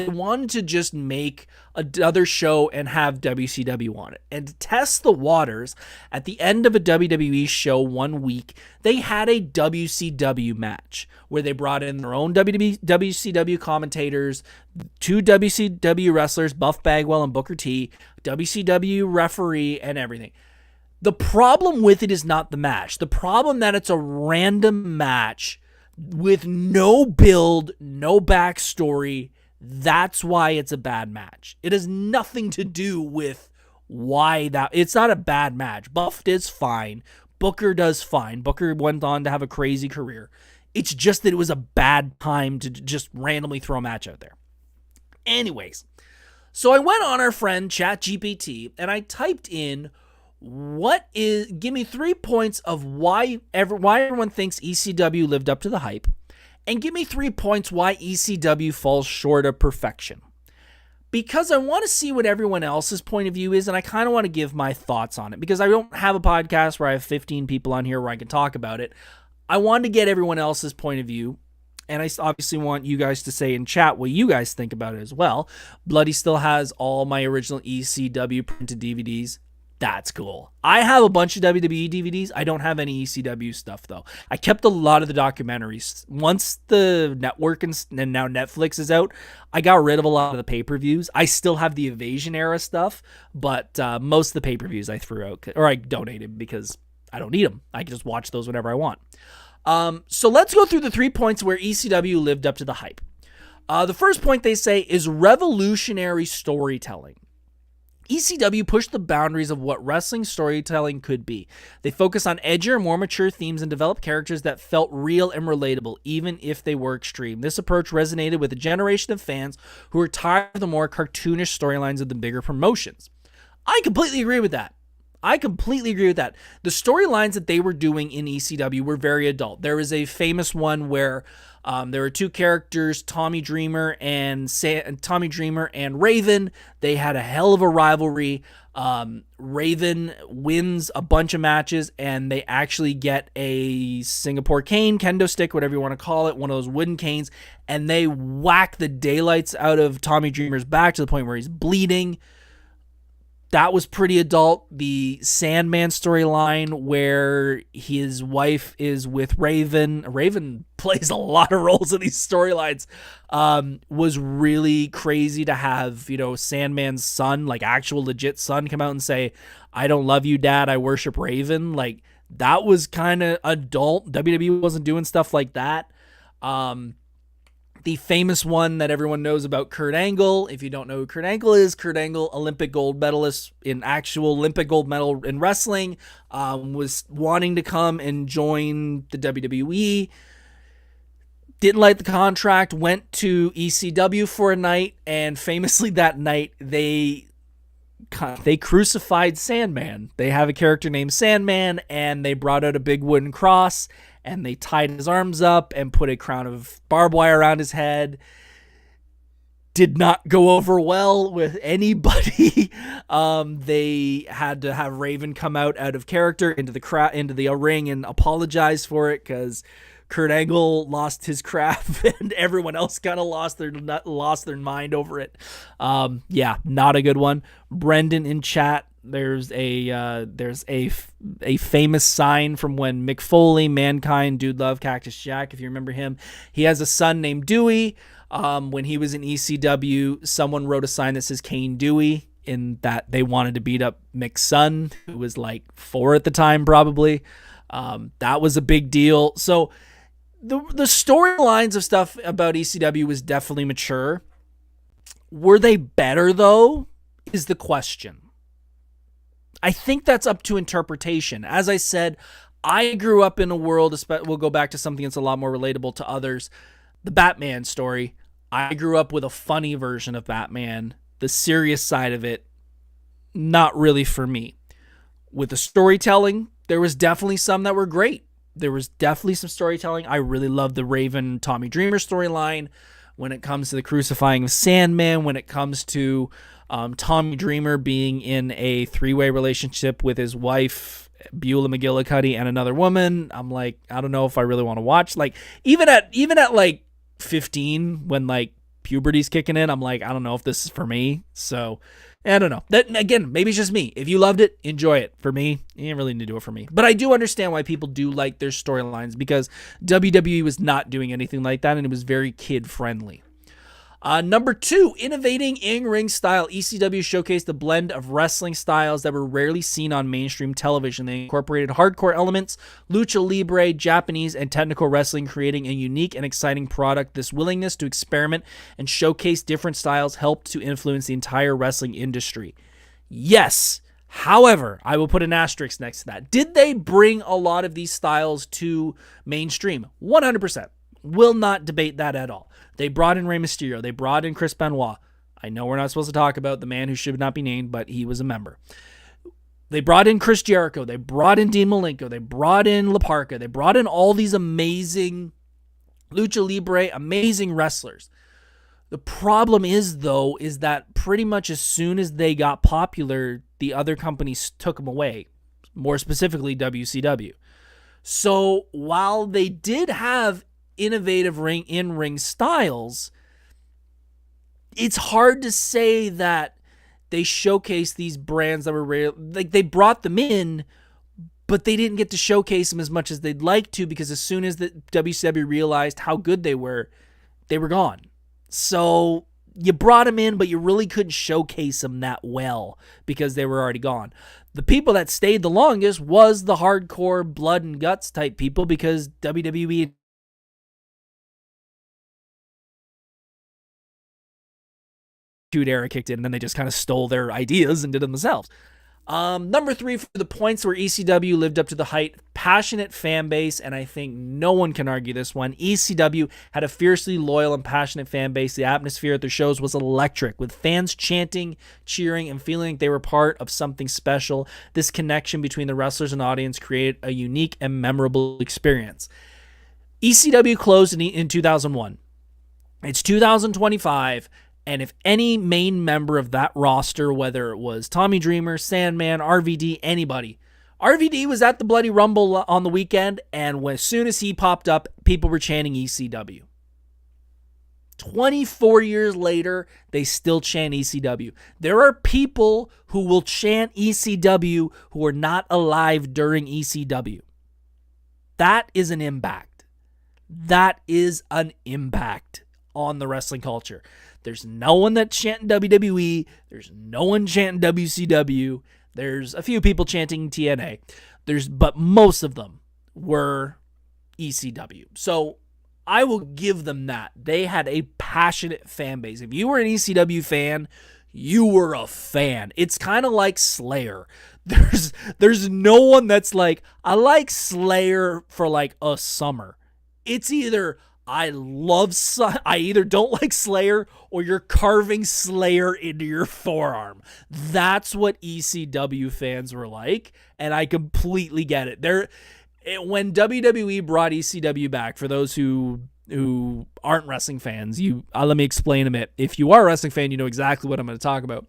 wanted to just make another show and have WCW on it. And to test the waters, at the end of a WWE show one week, they had a WCW match where they brought in their own WCW commentators, 2 WCW wrestlers, Buff Bagwell and Booker T, WCW referee, and everything. The problem with it is not the match. The problem that it's a random match with no build, no backstory. That's why it's a bad match. It has nothing to do with why that... It's not a bad match. Buff does fine. Booker does fine. Booker went on to have a crazy career. It's just that it was a bad time to just randomly throw a match out there. Anyways, so I went on our friend ChatGPT and I typed in... give me 3 points of why everyone thinks ECW lived up to the hype, and give me 3 points why ECW falls short of perfection. Because I want to see what everyone else's point of view is, and I kind of want to give my thoughts on it, because I don't have a podcast where I have 15 people on here where I can talk about it. I wanted to get everyone else's point of view, and I obviously want you guys to say in chat what you guys think about it as well. Bloody still has all my original ECW printed DVDs. That's cool. I have a bunch of WWE DVDs. I don't have any ECW stuff, though. I kept a lot of the documentaries. Once the network and now Netflix is out, I got rid of a lot of the pay-per-views. I still have the Invasion era stuff, but most of the pay-per-views I threw out, or I donated because I don't need them. I can just watch those whenever I want. So let's go through the 3 points where ECW lived up to the hype. The first point they say is revolutionary storytelling. ECW pushed the boundaries of what wrestling storytelling could be. They focused on edgier, more mature themes and developed characters that felt real and relatable, even if they were extreme. This approach resonated with a generation of fans who were tired of the more cartoonish storylines of the bigger promotions. I completely agree with that. The storylines that they were doing in ECW were very adult. There was a famous one where there were 2 characters, Tommy Dreamer and Raven. They had a hell of a rivalry. Raven wins a bunch of matches, and they actually get a Singapore cane, kendo stick, whatever you want to call it, one of those wooden canes, and they whack the daylights out of Tommy Dreamer's back to the point where he's bleeding. That was pretty adult. The Sandman storyline where his wife is with Raven. Raven plays a lot of roles in these storylines. Was really crazy to have, Sandman's son, like actual legit son, come out and say, "I don't love you, Dad. I worship Raven." Like, that was kind of adult. WWE wasn't doing stuff like that. The famous one that everyone knows about, Kurt Angle. If you don't know who Kurt Angle is, Kurt Angle, Olympic gold medalist in actual Olympic gold medal in wrestling, was wanting to come and join the WWE. Didn't like the contract, went to ECW for a night, and famously that night, they crucified Sandman. They have a character named Sandman, and they brought out a big wooden cross, and they tied his arms up and put a crown of barbed wire around his head. Did not go over well with anybody. They had to have Raven come out of character into the ring and apologize for it, because Kurt Angle lost his crap and everyone else kind of lost their mind over it. Yeah, not a good one. Brendan in chat, there's a famous sign from when Mick Foley, Mankind, Dude Love, Cactus Jack, if you remember him. He has a son named Dewey. When he was in ECW, someone wrote a sign that says Kane Dewey, in that they wanted to beat up Mick's son, who was like 4 at the time probably. That was a big deal. So the storylines of stuff about ECW was definitely mature. Were they better, though, is the question. I think that's up to interpretation. As I said, I grew up in a world, we'll go back to something that's a lot more relatable to others, the Batman story. I grew up with a funny version of Batman. The serious side of it, not really for me. With the storytelling, there was definitely some that were great. There was definitely some storytelling. I really loved the Raven Tommy Dreamer storyline. When it comes to the crucifying of Sandman, when it comes to Tommy Dreamer being in a 3-way relationship with his wife, Beulah McGillicuddy, and another woman, I'm like, I don't know if I really want to watch. Like, even at like 15, when like puberty's kicking in, I'm like, I don't know if this is for me. So I don't know. That, again, maybe it's just me. If you loved it, enjoy it. For me, you didn't really need to do it for me. But I do understand why people do like their storylines, because WWE was not doing anything like that, and it was very kid-friendly. Number 2, innovating in-ring style. ECW showcased a blend of wrestling styles that were rarely seen on mainstream television. They incorporated hardcore elements, lucha libre, Japanese, and technical wrestling, creating a unique and exciting product. This willingness to experiment and showcase different styles helped to influence the entire wrestling industry. Yes, however, I will put an asterisk next to that. Did they bring a lot of these styles to mainstream? 100%. Will not debate that at all. They brought in Rey Mysterio. They brought in Chris Benoit. I know we're not supposed to talk about the man who should not be named, but he was a member. They brought in Chris Jericho. They brought in Dean Malenko. They brought in La Parka. They brought in all these amazing lucha libre, amazing wrestlers. The problem is, though, is that pretty much as soon as they got popular, the other companies took them away, more specifically WCW. So while they did have innovative in-ring styles, it's hard to say that they showcased these brands that were rare. Like, they brought them in, but they didn't get to showcase them as much as they'd like to, because as soon as the WCW realized how good they were gone. So you brought them in, but you really couldn't showcase them that well because they were already gone. The people that stayed the longest was the hardcore blood and guts type people, because WWE era kicked in, and then they just kind of stole their ideas and did them themselves. Number 3 for the points where ECW lived up to the hype, passionate fan base, and I think no one can argue this one. ECW had a fiercely loyal and passionate fan base. The atmosphere at their shows was electric, with fans chanting, cheering, and feeling like they were part of something special. This connection between the wrestlers and audience created a unique and memorable experience. ECW closed in 2001. It's 2025. And if any main member of that roster, whether it was Tommy Dreamer, Sandman, RVD, anybody, RVD was at the Bloody Rumble on the weekend, and as soon as he popped up, people were chanting ECW. 24 years later, they still chant ECW. There are people who will chant ECW who were not alive during ECW. That is an impact. That is an impact on the wrestling culture. There's no one that's chanting WWE. There's no one chanting WCW. There's a few people chanting TNA. But most of them were ECW. So I will give them that. They had a passionate fan base. If you were an ECW fan, you were a fan. It's kind of like Slayer. There's no one that's like, I like Slayer for like a summer. It's either I either don't like Slayer or you're carving Slayer into your forearm. That's what ECW fans were like, and I completely get it. When WWE brought ECW back, for those who aren't wrestling fans, let me explain a bit. If you are a wrestling fan, you know exactly what I'm going to talk about.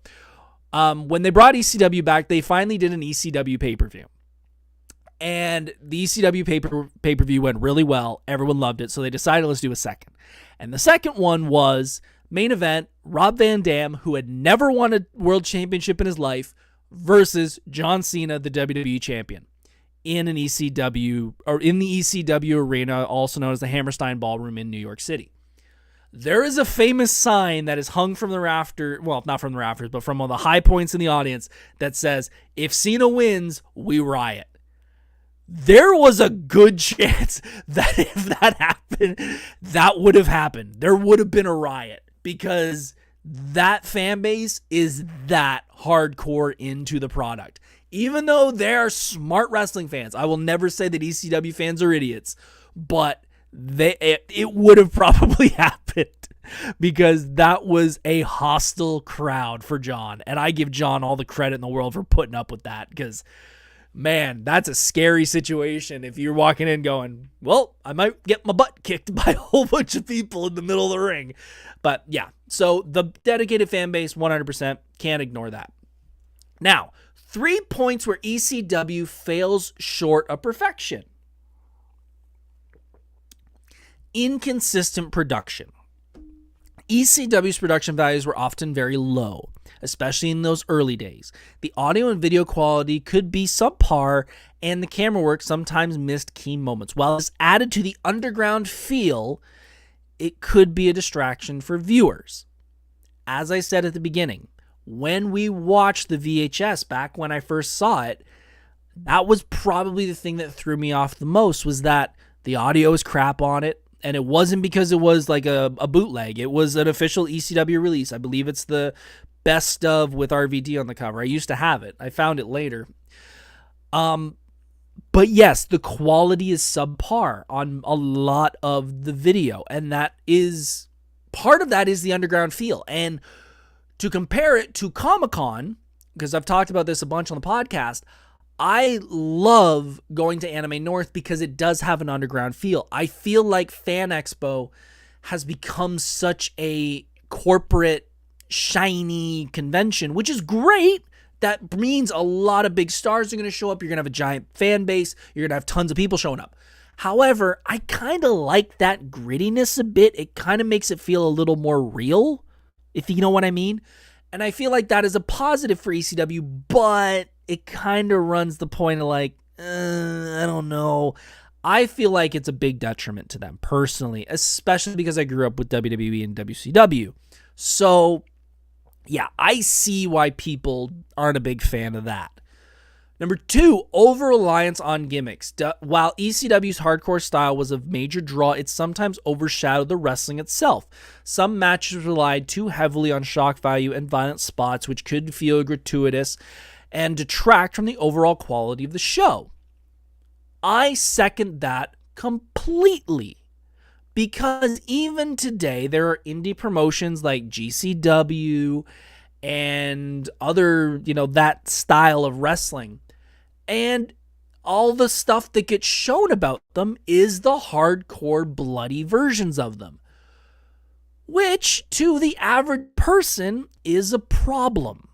When they brought ECW back, they finally did an ECW pay-per-view. And the ECW pay-per-view went really well. Everyone loved it. So they decided, let's do a second. And the second one was main event, Rob Van Dam, who had never won a world championship in his life, versus John Cena, the WWE champion, in an ECW, or in the ECW arena, also known as the Hammerstein Ballroom in New York City. There is a famous sign that is hung from the rafter, well, not from the rafters, but from one of the high points in the audience, that says, if Cena wins, we riot. there was a good chance that if that happened, that would have happened. There would have been a riot because that fan base is that hardcore into the product. Even though they're smart wrestling fans, I will never say that ECW fans are idiots, but it would have probably happened because that was a hostile crowd for John. And I give John all the credit in the world for putting up with that because, man, that's a scary situation if you're walking in going, well, I might get my butt kicked by a whole bunch of people in the middle of the ring. But yeah, so the dedicated fan base, 100%, can't ignore that. Now, 3 points where ECW fails short of perfection. Inconsistent production. ECW's production values were often very low, especially in those early days. The audio and video quality could be subpar, and the camera work sometimes missed key moments. While this added to the underground feel, it could be a distraction for viewers. As I said at the beginning, when we watched the VHS back when I first saw it, that was probably the thing that threw me off the most, was that the audio was crap on it. And it wasn't because it was like a bootleg. It was an official ECW release. I believe it's the best of with RVD on the cover. I used to have it. I found it later. But yes, the quality is subpar on a lot of the video. And that is, part of that is the underground feel. And to compare it to Comic-Con, because I've talked about this a bunch on the podcast, I love going to Anime North because it does have an underground feel. I feel like Fan Expo has become such a corporate, shiny convention, which is great. That means a lot of big stars are going to show up. You're going to have a giant fan base. You're going to have tons of people showing up. However, I kind of like that grittiness a bit. It kind of makes it feel a little more real, if you know what I mean. And I feel like that is a positive for ECW, but it kind of runs the point of like, I don't know. I feel like it's a big detriment to them personally, especially because I grew up with WWE and WCW. So, yeah, I see why people aren't a big fan of that. Number 2, over-reliance on gimmicks. While ECW's hardcore style was a major draw, it sometimes overshadowed the wrestling itself. Some matches relied too heavily on shock value and violent spots, which could feel gratuitous and detract from the overall quality of the show. I second that completely, because even today there are indie promotions like GCW and other, that style of wrestling, and all the stuff that gets shown about them is the hardcore bloody versions of them, which to the average person is a problem,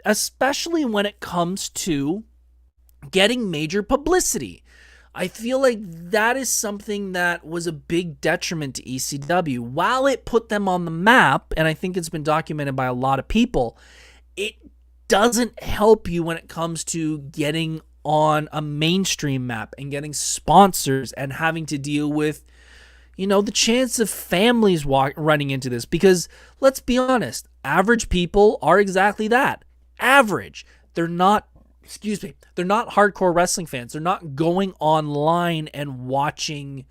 especially when it comes to getting major publicity. I feel like that is something that was a big detriment to ECW. While it put them on the map, and I think it's been documented by a lot of people, it doesn't help you when it comes to getting on a mainstream map and getting sponsors and having to deal with, the chance of families running into this. Because let's be honest, average people are exactly that. Average. They're not hardcore wrestling fans. They're not going online and watching,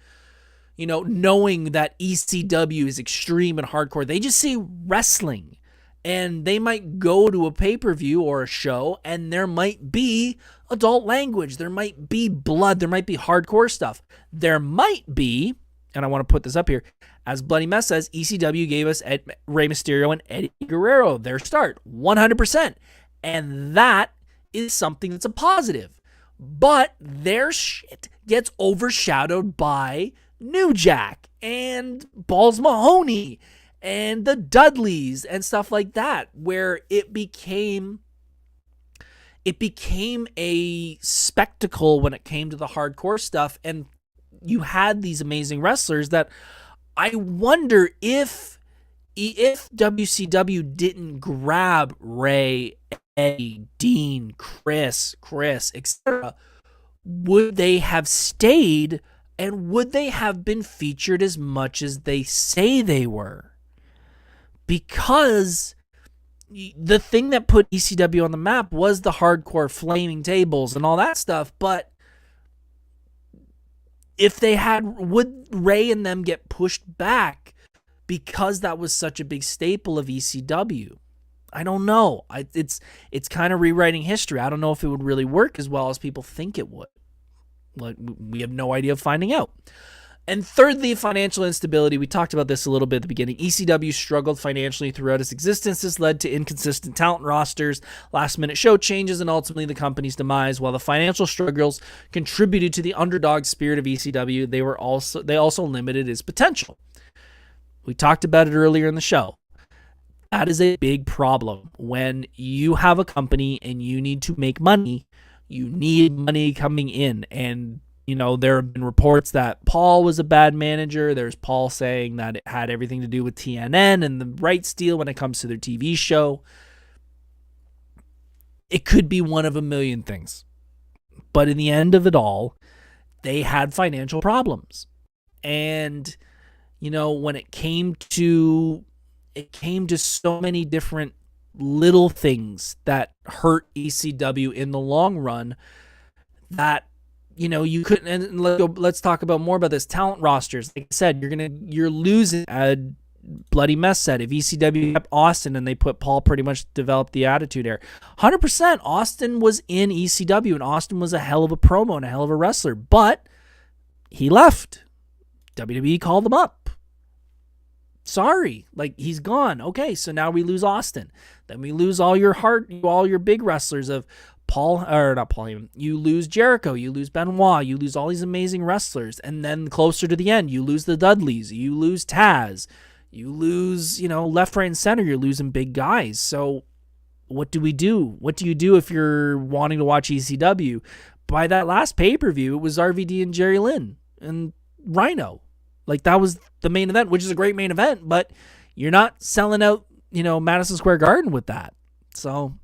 knowing that ECW is extreme and hardcore. They just see wrestling, and they might go to a pay-per-view or a show, and there might be adult language. There might be blood. There might be hardcore stuff. There might be, and I want to put this up here, as Bloody Mess says, ECW gave us Rey Mysterio and Eddie Guerrero their start, 100%. And that is something that's a positive. But their shit gets overshadowed by New Jack and Balls Mahoney and the Dudleys and stuff like that, where it became a spectacle when it came to the hardcore stuff. And you had these amazing wrestlers that I wonder if WCW didn't grab Ray, Eddie, Dean, Chris, etc., would they have stayed, and would they have been featured as much as they say they were? Because the thing that put ECW on the map was the hardcore flaming tables and all that stuff, but would Ray and them get pushed back because that was such a big staple of ECW? I don't know. It's kind of rewriting history. I don't know if it would really work as well as people think it would. Like, we have no idea of finding out. And thirdly, financial instability. We talked about this a little bit at the beginning. ECW struggled financially throughout its existence. This led to inconsistent talent rosters, last-minute show changes, and ultimately the company's demise. While the financial struggles contributed to the underdog spirit of ECW, they also limited its potential. We talked about it earlier in the show. That is a big problem. When you have a company and you need to make money, you need money coming in. And, you know, there have been reports that Paul was a bad manager. There's Paul saying that it had everything to do with TNN and the rights deal when it comes to their TV show. It could be one of a million things. But in the end of it all, they had financial problems. And, you know, when it came to so many different little things that hurt ECW in the long run that, you know, you couldn't. And let's talk about more about this. Talent rosters. Like I said, you're losing. A Bloody Mess said if ECW kept Austin and they put Paul, pretty much developed the Attitude Era. 100%. Austin was in ECW and Austin was a hell of a promo and a hell of a wrestler, but he left. WWE called him up. Sorry, like, he's gone. Okay, so now we lose Austin. Then we lose all your big wrestlers of not Paul Heyman. You lose Jericho, you lose Benoit, you lose all these amazing wrestlers. And then closer to the end, you lose the Dudleys, you lose Taz, you lose, you know, left, right, and center. You're losing big guys. So what do we do? What do you do if you're wanting to watch ECW? By that last pay-per-view, it was RVD and Jerry Lynn and Rhino. Like, that was the main event, which is a great main event, but you're not selling out, you know, Madison Square Garden with that. So,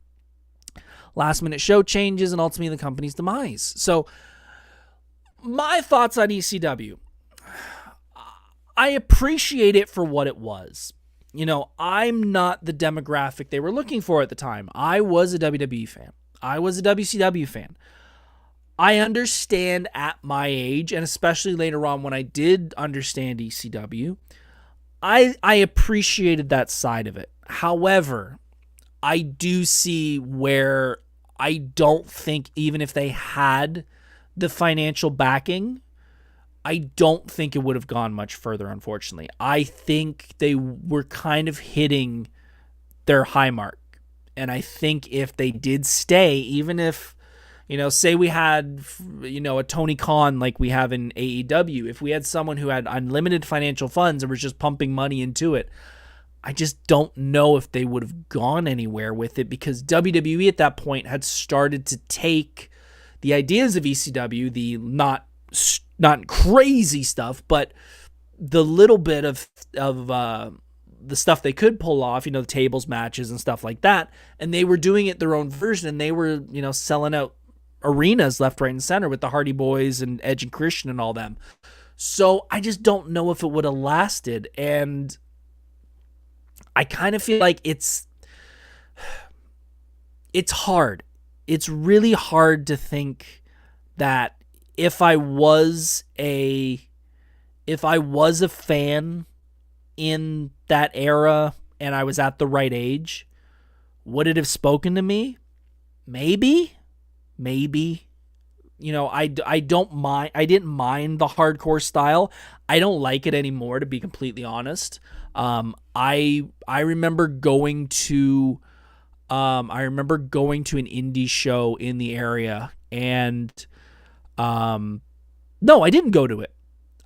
last-minute show changes and ultimately the company's demise. So, my thoughts on ECW. I appreciate it for what it was. You know, I'm not the demographic they were looking for at the time. I was a WWE fan. I was a WCW fan. I understand at my age, and especially later on when I did understand ECW, I appreciated that side of it. However, I do see where I don't think, even if they had the financial backing, I don't think it would have gone much further, unfortunately. I think they were kind of hitting their high mark. And I think if they did stay, even if, you know, say we had, you know, a Tony Khan like we have in AEW, if we had someone who had unlimited financial funds and was just pumping money into it, I just don't know if they would have gone anywhere with it, because WWE at that point had started to take the ideas of ECW, the not crazy stuff, but the little bit of the stuff they could pull off, you know, the tables matches and stuff like that, and they were doing it their own version, and they were, you know, selling out arenas left, right, and center with the Hardy Boys and Edge and Christian and all them. So I just don't know if it would have lasted, and I kind of feel like it's hard. It's really hard to think that if I was a fan in that era and I was at the right age, would it have spoken to me? Maybe. You know, I don't mind. I didn't mind the hardcore style. I don't like it anymore, to be completely honest. I remember going to an indie show in the area, and no, I didn't go to it.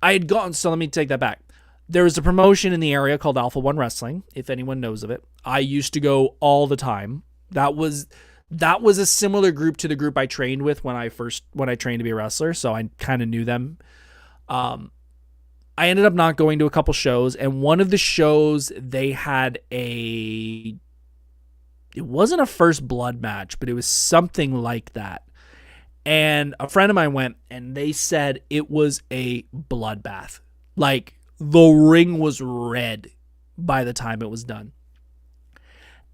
I had gone, so let me take that back. There was a promotion in the area called Alpha One Wrestling, if anyone knows of it. I used to go all the time. That was a similar group to the group I trained with when I trained to be a wrestler, so I kind of knew them. I ended up not going to a couple shows, and one of the shows they had it wasn't a first blood match, but it was something like that. And a friend of mine went, and they said it was a bloodbath. Like, the ring was red by the time it was done.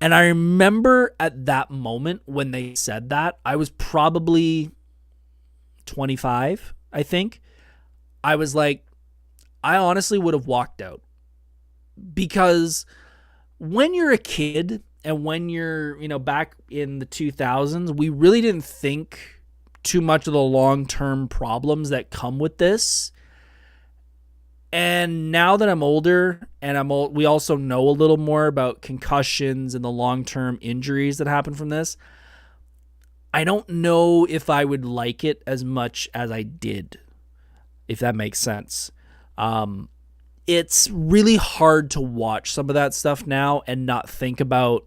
And I remember at that moment when they said that, I was probably 25, I think. I was like, I honestly would have walked out, because when you're a kid and when you're, back in the 2000s, we really didn't think too much of the long-term problems that come with this. And now that I'm older and we also know a little more about concussions and the long-term injuries that happen from this, I don't know if I would like it as much as I did, if that makes sense. It's really hard to watch some of that stuff now and not think about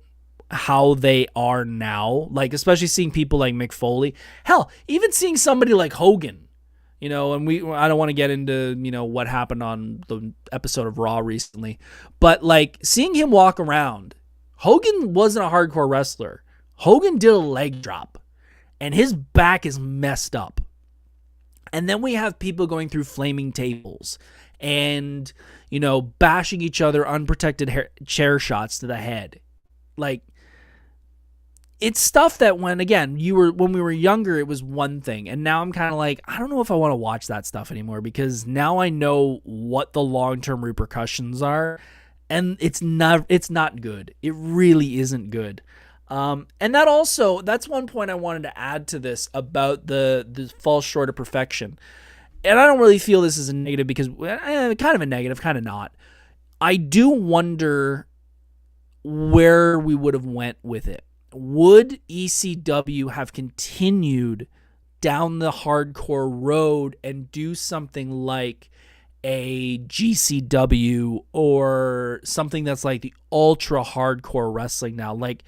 how they are now. Like, especially seeing people like Mick Foley. Hell, even seeing somebody like Hogan. And I don't want to get into, what happened on the episode of Raw recently, but like seeing him walk around, Hogan wasn't a hardcore wrestler. Hogan did a leg drop and his back is messed up. And then we have people going through flaming tables and, bashing each other, unprotected chair shots to the head. Like, it's stuff that when we were younger, it was one thing. And now I'm kind of like, I don't know if I want to watch that stuff anymore, because now I know what the long-term repercussions are. And it's not good. It really isn't good. And that's one point I wanted to add to this about the falls short of perfection. And I don't really feel this is a negative, because kind of a negative, kind of not. I do wonder where we would have went with it. Would ECW have continued down the hardcore road and do something like a GCW or something that's like the ultra hardcore wrestling now? Like,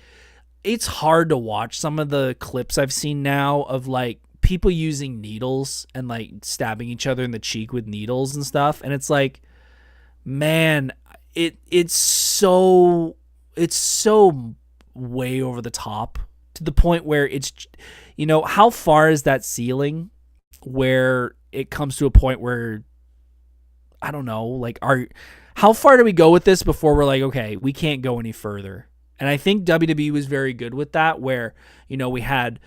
it's hard to watch some of the clips I've seen now of like people using needles and like stabbing each other in the cheek with needles and stuff. And it's like, man, it's so way over the top, to the point where it's, how far is that ceiling where it comes to a point where, I don't know, like, how far do we go with this before we're like, okay, we can't go any further? And I think WWE was very good with that, where, we had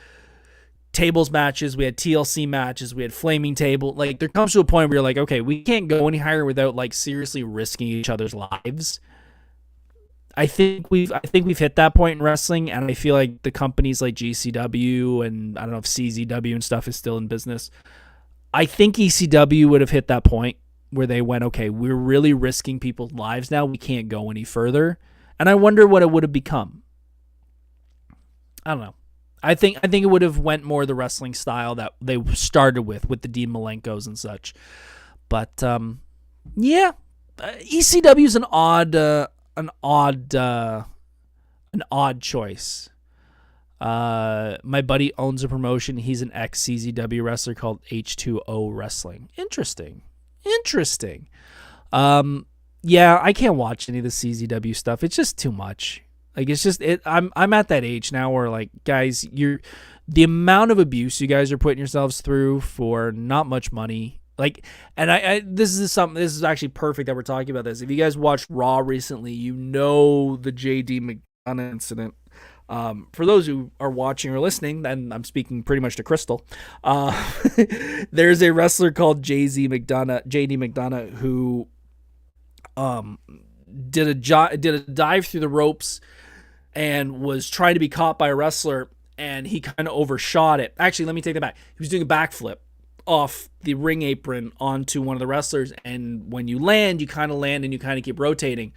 tables matches, we had TLC matches, we had flaming table. Like, there comes to a point where you're like, okay, we can't go any higher without like seriously risking each other's lives. I think we've hit that point in wrestling, and I feel like the companies like GCW and I don't know if CZW and stuff is still in business. I think ECW would have hit that point where they went, okay, we're really risking people's lives now. We can't go any further. And I wonder what it would have become. I don't know. I think it would have went more the wrestling style that they started with the Dean Malenkos and such. But yeah, ECW is an odd choice. My buddy owns a promotion. He's an ex-CZW wrestler called H2O Wrestling. Interesting. Yeah, I can't watch any of the CZW stuff. It's just too much. Like, it's just I'm at that age now where, like, guys, the amount of abuse you guys are putting yourselves through for not much money. Like, and this is actually perfect that we're talking about this. If you guys watched Raw recently, the JD McDonough incident. For those who are watching or listening, and I'm speaking pretty much to Crystal, there's a wrestler called JD McDonough, who did a dive through the ropes and was trying to be caught by a wrestler, and he kind of overshot it. Actually, let me take that back. He was doing a backflip off the ring apron onto one of the wrestlers, and when you land, you kind of land and you kind of keep rotating.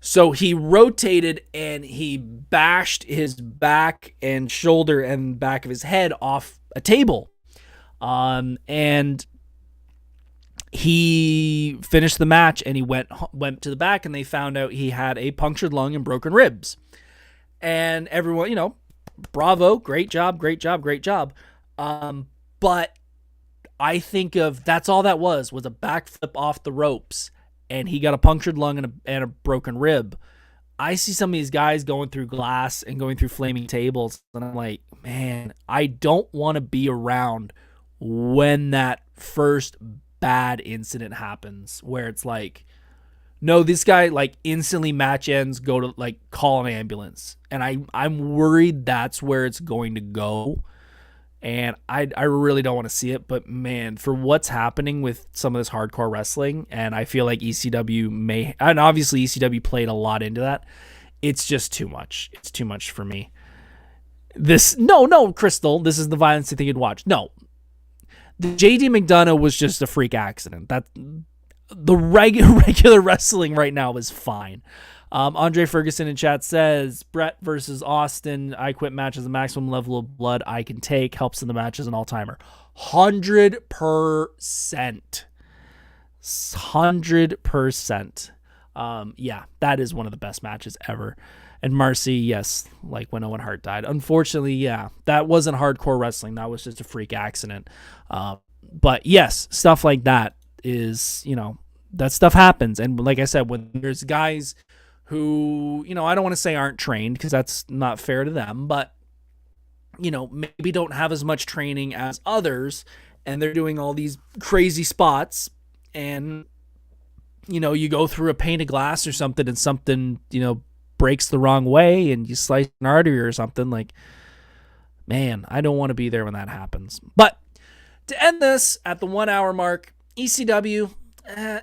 So he rotated and he bashed his back and shoulder and back of his head off a table. And he finished the match and he went to the back, and they found out he had a punctured lung and broken ribs. And everyone, bravo, great job. But I think that's all that was a backflip off the ropes, and he got a punctured lung and a broken rib. I see some of these guys going through glass and going through flaming tables, and I'm like, man, I don't want to be around when that first bad incident happens, where it's like, no, this guy, like, instantly match ends, go to, like, call an ambulance. And I'm worried that's where it's going to go. And I really don't want to see it, but man, for what's happening with some of this hardcore wrestling, and I feel like ECW may, and obviously ECW played a lot into that. It's just too much. It's too much for me. No, Crystal, this is the violence you think you'd watch. No, the JD McDonough was just a freak accident. That the regular wrestling right now is fine. Andre Ferguson in chat says, Brett versus Austin, I quit match is the maximum level of blood I can take. Helps in the match as an all-timer. 100%. 100%. Yeah, that is one of the best matches ever. And Marcy, yes, like when Owen Hart died. Unfortunately, yeah, that wasn't hardcore wrestling. That was just a freak accident. But yes, stuff like that is, that stuff happens. And like I said, when there's guys who, I don't want to say aren't trained because that's not fair to them, but, maybe don't have as much training as others and they're doing all these crazy spots and, you go through a pane of glass or something and something, breaks the wrong way and you slice an artery or something, like, man, I don't want to be there when that happens. But to end this at the 1 hour mark, ECW,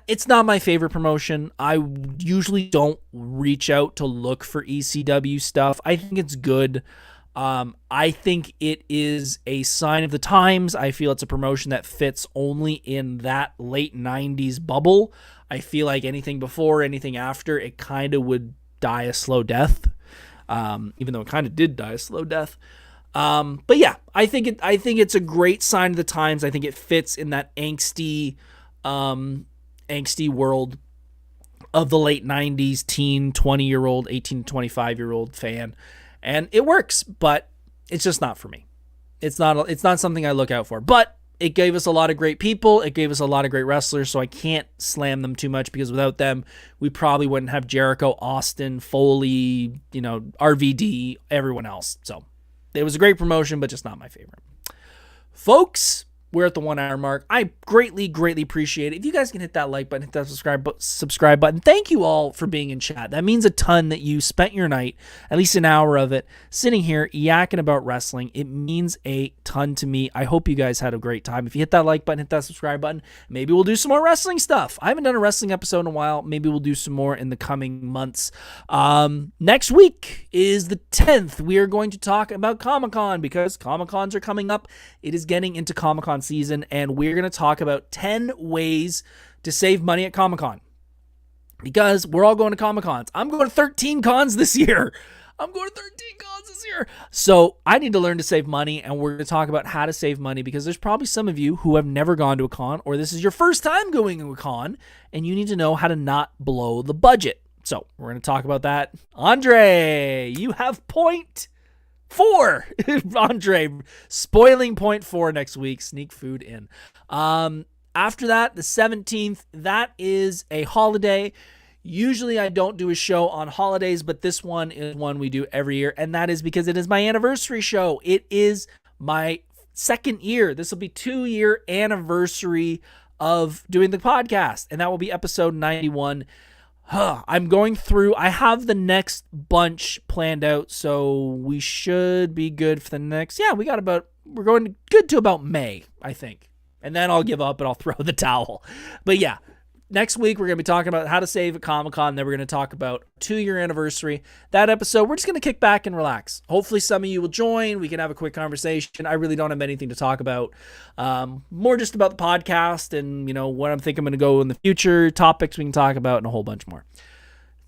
it's not my favorite promotion. I usually don't reach out to look for ECW stuff. I think it's good. I think it is a sign of the times. I feel it's a promotion that fits only in that late 90s bubble. I feel like anything before, anything after, it kind of would die a slow death, even though it kind of did die a slow death. But yeah, I think it's a great sign of the times. I think it fits in that angsty world of the late 90s teen 20-year-old 18 to 25-year-old fan, and it works, but it's just not for me. It's not something I look out for, but it gave us a lot of great people. It gave us a lot of great wrestlers, so I can't slam them too much because without them, we probably wouldn't have Jericho, Austin, Foley, RVD, everyone else. So it was a great promotion, but just not my favorite. Folks, we're at the 1 hour mark. I greatly, greatly appreciate it. If you guys can hit that like button, hit that subscribe button. Thank you all for being in chat. That means a ton that you spent your night, at least an hour of it, sitting here yakking about wrestling. It means a ton to me. I hope you guys had a great time. If you hit that like button, hit that subscribe button, maybe we'll do some more wrestling stuff. I haven't done a wrestling episode in a while. Maybe we'll do some more in the coming months. Next week is the 10th. We are going to talk about Comic-Con because Comic-Cons are coming up. It is getting into Comic-Con season, and we're going to talk about 10 ways to save money at Comic-Con because we're all going to Comic-Cons. I'm going to 13 cons this year. So I need to learn to save money, and we're going to talk about how to save money because there's probably some of you who have never gone to a con, or this is your first time going to a con, and you need to know how to not blow the budget. So we're going to talk about that. Andre, you have point 4. Andre, spoiling point 4 next week. Sneak food in. After that, the 17th, that is a holiday. Usually I don't do a show on holidays, but this one is one we do every year, and that is because it is my anniversary show. It is my second year. This will be 2-year anniversary of doing the podcast, and that will be episode 91. I'm going through, I have the next bunch planned out, so we should be good for the next, we're going good to about May, I think. And then I'll give up and I'll throw the towel. But yeah, next week we're going to be talking about how to save at Comic-Con. Then we're going to talk about 2-year anniversary. That episode, we're just going to kick back and relax. Hopefully some of you will join. We can have a quick conversation. I really don't have anything to talk about. More just about the podcast and, what I'm thinking I'm going to go in the future, topics we can talk about, and a whole bunch more.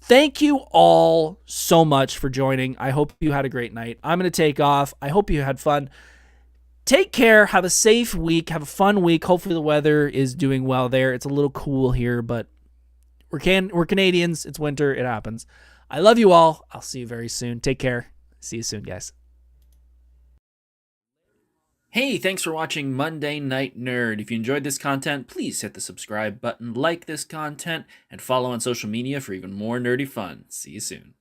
Thank you all so much for joining. I hope you had a great night. I'm going to take off. I hope you had fun. Take care. Have a safe week. Have a fun week. Hopefully the weather is doing well there. It's a little cool here, but we're Canadians. It's winter. It happens. I love you all. I'll see you very soon. Take care. See you soon, guys. Hey, thanks for watching Monday Night Nerd. If you enjoyed this content, please hit the subscribe button, like this content, and follow on social media for even more nerdy fun. See you soon.